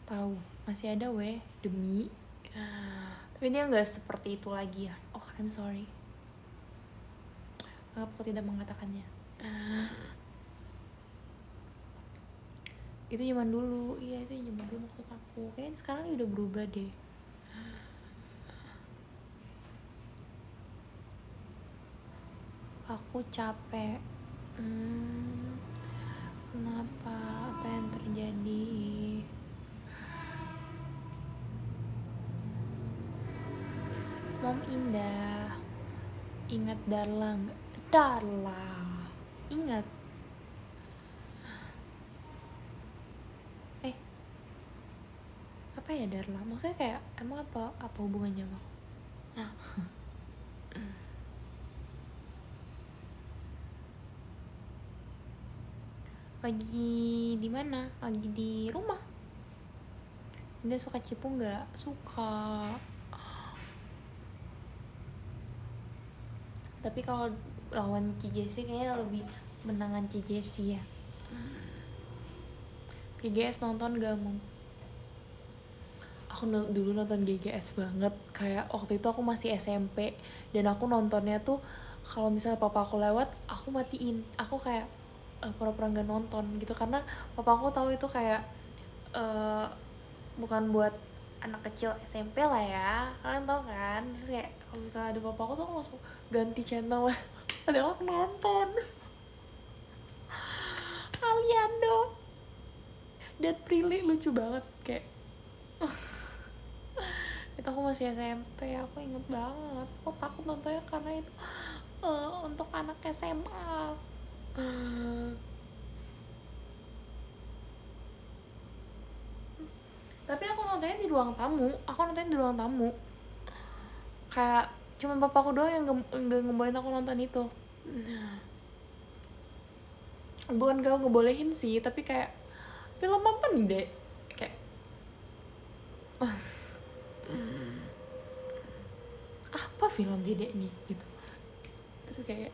Tahu masih ada demi. Tapi dia nggak seperti itu lagi ya. I'm sorry. Aku tidak mengatakannya. Itu zaman dulu. Iya, itu zaman dulu maksud aku. Kayaknya sekarang udah berubah deh. Aku capek. Kenapa? Apa yang terjadi? Mom Indah, ingat Darla nggak? Darla, ingat? Apa ya Darla? Maksudnya kayak emang apa hubungannya sama aku? Lagi di mana? Lagi di rumah. Indah suka Cipu nggak? Suka. Tapi kalau lawan CJC kayaknya lebih menangan CJC ya. GGS nonton gak mau? Aku dulu nonton GGS banget. Kayak waktu itu aku masih SMP dan aku nontonnya tuh kalau misalnya papa aku lewat, aku matiin. Aku kayak pura-pura nggak nonton gitu karena papa aku tahu itu kayak bukan buat anak kecil SMP lah ya, kalian tahu kan. Terus kayak kalau misalnya ada papa aku tuh aku langsung ganti channel lah. Padahal aku nonton. Kalian dong. Dan Prilly lucu banget kayak itu aku masih SMP, aku inget banget. Aku takut nontonnya karena itu untuk anak SMA. Tapi aku nontonnya di ruang tamu. Kayak cuma papaku doang yang nggak ngebolehin aku nonton itu. Bukan gak ngebolehin sih, tapi kayak film apa nih dek, kayak apa film dedek nih gitu. Terus kayak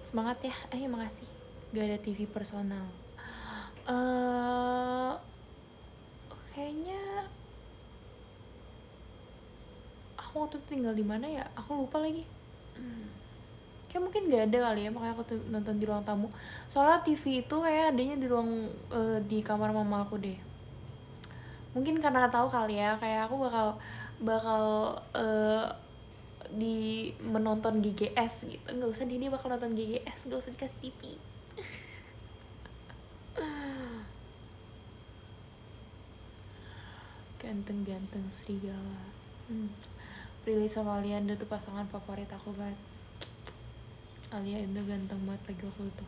semangat ya, makasih. Gak ada TV personal. Kayaknya aku waktu itu tinggal di mana ya, aku lupa lagi. Kayak mungkin gak ada kali ya, makanya aku tuh nonton di ruang tamu. Soalnya TV itu kayak adanya di ruang di kamar mama aku deh. Mungkin karena tahu kali ya, kayak aku bakal di menonton GGS gitu. Nggak usah, dia bakal nonton GGS, nggak usah dikasih TV. Ganteng-ganteng serigala. Prilly sama Alianda tuh pasangan favorit aku banget. Alianda ganteng banget lagi waktu itu.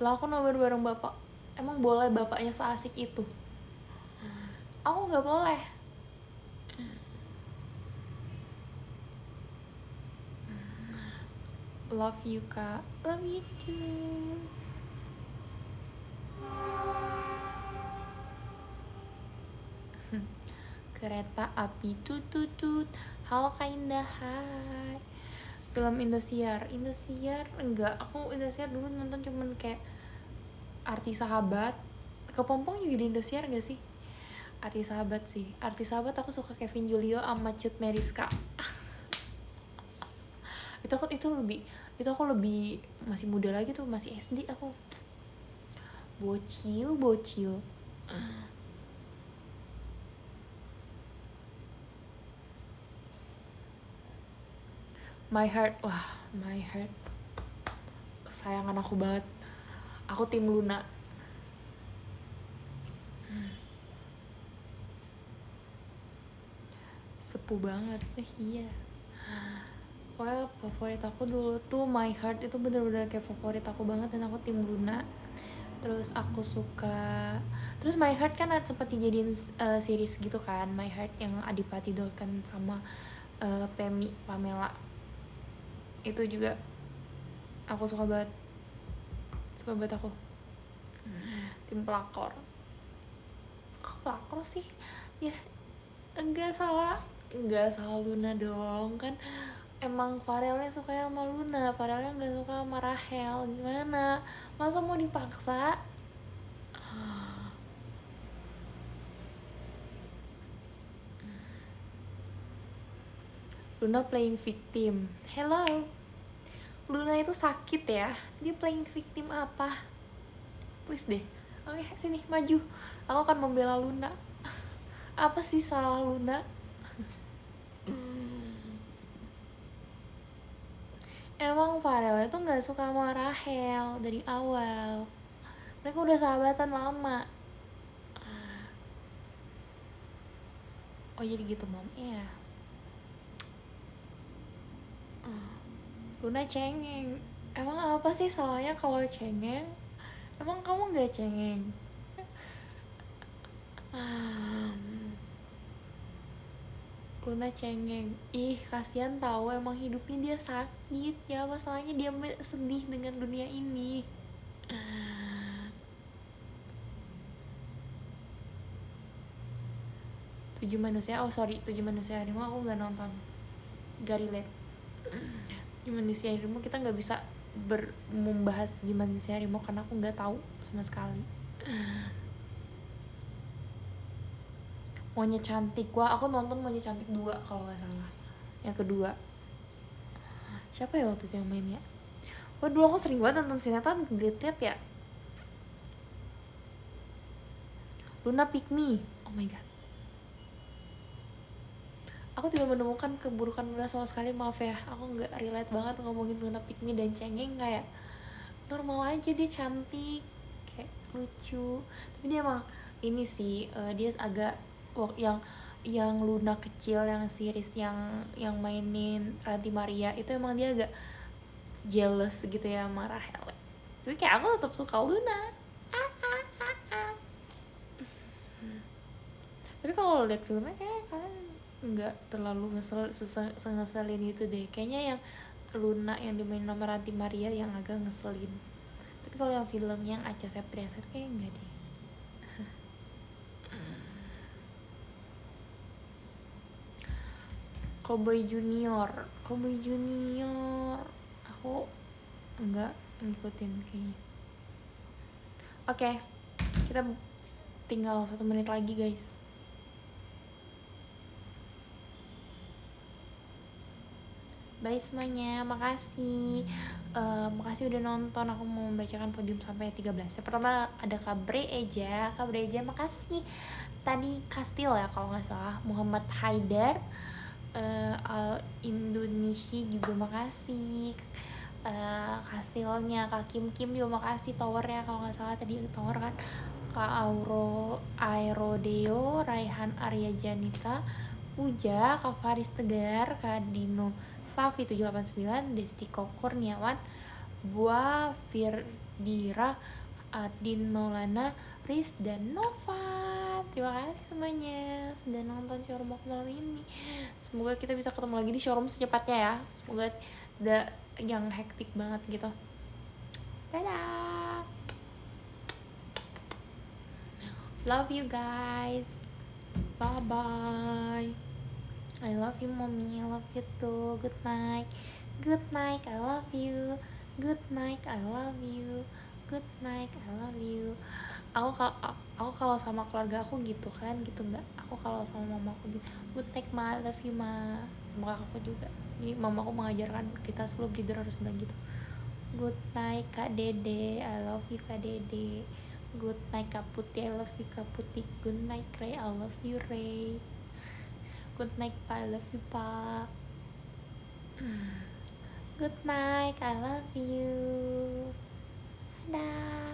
Lah aku nobar bareng bapak. Emang boleh bapaknya seasik itu? Aku nggak boleh. Love you kak, love you too. Kereta api tututut, halo Kak Indah, hai. Film Indosiar enggak, aku Indosiar dulu nonton cuman kayak Arti Sahabat. Kepompong juga di Indosiar gak sih? Arti Sahabat aku suka Kevin Julio sama Cut Meriska. itu aku lebih masih muda lagi tuh, masih SD aku. Bocil. My Heart, kesayangan aku banget. Aku tim Luna. Sepuh banget, iya. Pokoknya favorit aku dulu tuh My Heart, itu bener-bener kayak favorit aku banget, dan aku tim Luna. Terus aku suka, terus My Heart kan sempat dijadiin series gitu kan, My Heart yang Adipati Dolken sama Pamela. Itu juga aku suka banget aku. Tim pelakor. Kok pelakor sih? Ya enggak salah Luna dong, kan emang Farelnya suka sama Luna, Farelnya nggak suka sama Rahel. Gimana, masa mau dipaksa? Luna playing victim. Hello, Luna itu sakit ya, dia playing victim apa? Please deh. Oke, sini maju, aku akan membela Luna. Apa sih salah Luna? Emang Farel itu nggak suka sama Rahel dari awal. Mereka udah sahabatan lama. Oh jadi gitu mom. Iya. Luna cengeng. Emang apa sih salahnya kalau cengeng? Emang kamu nggak cengeng? Luna cengeng. Ih, kasihan tahu, emang hidupnya dia sakit. Ya masalahnya dia sedih dengan dunia ini. Tujuh Manusia Harimau aku nggak nonton, gak relate. Tujuh Manusia Harimau kita nggak bisa membahas Tujuh Manusia Harimau karena aku nggak tahu sama sekali. Monyet Cantik, wah aku nonton Monyet Cantik 2 kalau nggak salah, yang kedua. Siapa ya waktu itu yang main ya? Wah dulu aku sering banget nonton sinetron, liat ya. Luna Pick Me, oh my god. Aku tidak menemukan keburukan Luna sama sekali, maaf ya. Aku nggak relate banget ngomongin Luna Pick Me dan cengeng, kayak normal aja, dia cantik, kayak lucu. Tapi dia emang ini sih, dia agak yang Luna kecil, yang series yang mainin Ranti Maria itu emang dia agak jealous gitu ya sama Rahel. Tapi kayak aku tetap suka Luna. Tapi kalau lihat filmnya kayak kalian nggak terlalu ngeselin itu deh. Kayaknya yang Luna yang dimainin sama Ranti Maria yang agak ngeselin. Tapi kalau yang film yang Acha Septriasa kayak enggak deh. Cowboy Junior aku enggak ngikutin kayaknya. Oke, kita tinggal 1 menit lagi guys. Bye semuanya, makasih. Makasih udah nonton. Aku mau membacakan podium sampai 13. Yang pertama ada Kabre Eja, makasih. Tadi Kastil ya kalau nggak salah. Muhammad Haidar, Al Indonesia juga makasih. Kastilnya Kak Kim juga makasih. Towernya kalau nggak salah tadi tower kan. Kak Aerodeo, Raihan Arya Janita, Puja, Kak Faris Tegar, Kak Dino Safi 789, Desti Kurniawan, Bua Firdira, Adin Maulana, Riz, dan Nova. Terima kasih semuanya sudah nonton showroom aku malam ini. Semoga kita bisa ketemu lagi di showroom secepatnya ya. Semoga tidak yang hektik banget gitu. Dadah. Love you guys. Bye bye. I love you mommy, I love you too. Good night, I love you. Good night, I love you. Good night, I love you. Aku kalau sama keluarga aku gitu, kan gitu nggak? Aku kalau sama mama aku gitu, good night ma, I love you ma. Sama aku juga. Jadi mama aku mengajarkan kita sebelum tidur harus bilang gitu. Good night Kak Dede, I love you Kak Dede. Good night Kak Putih, I love you Kak Putih. Good night Ray, I love you Ray. Good night Pa, I love you Pa. Good night, I love you. Dadah.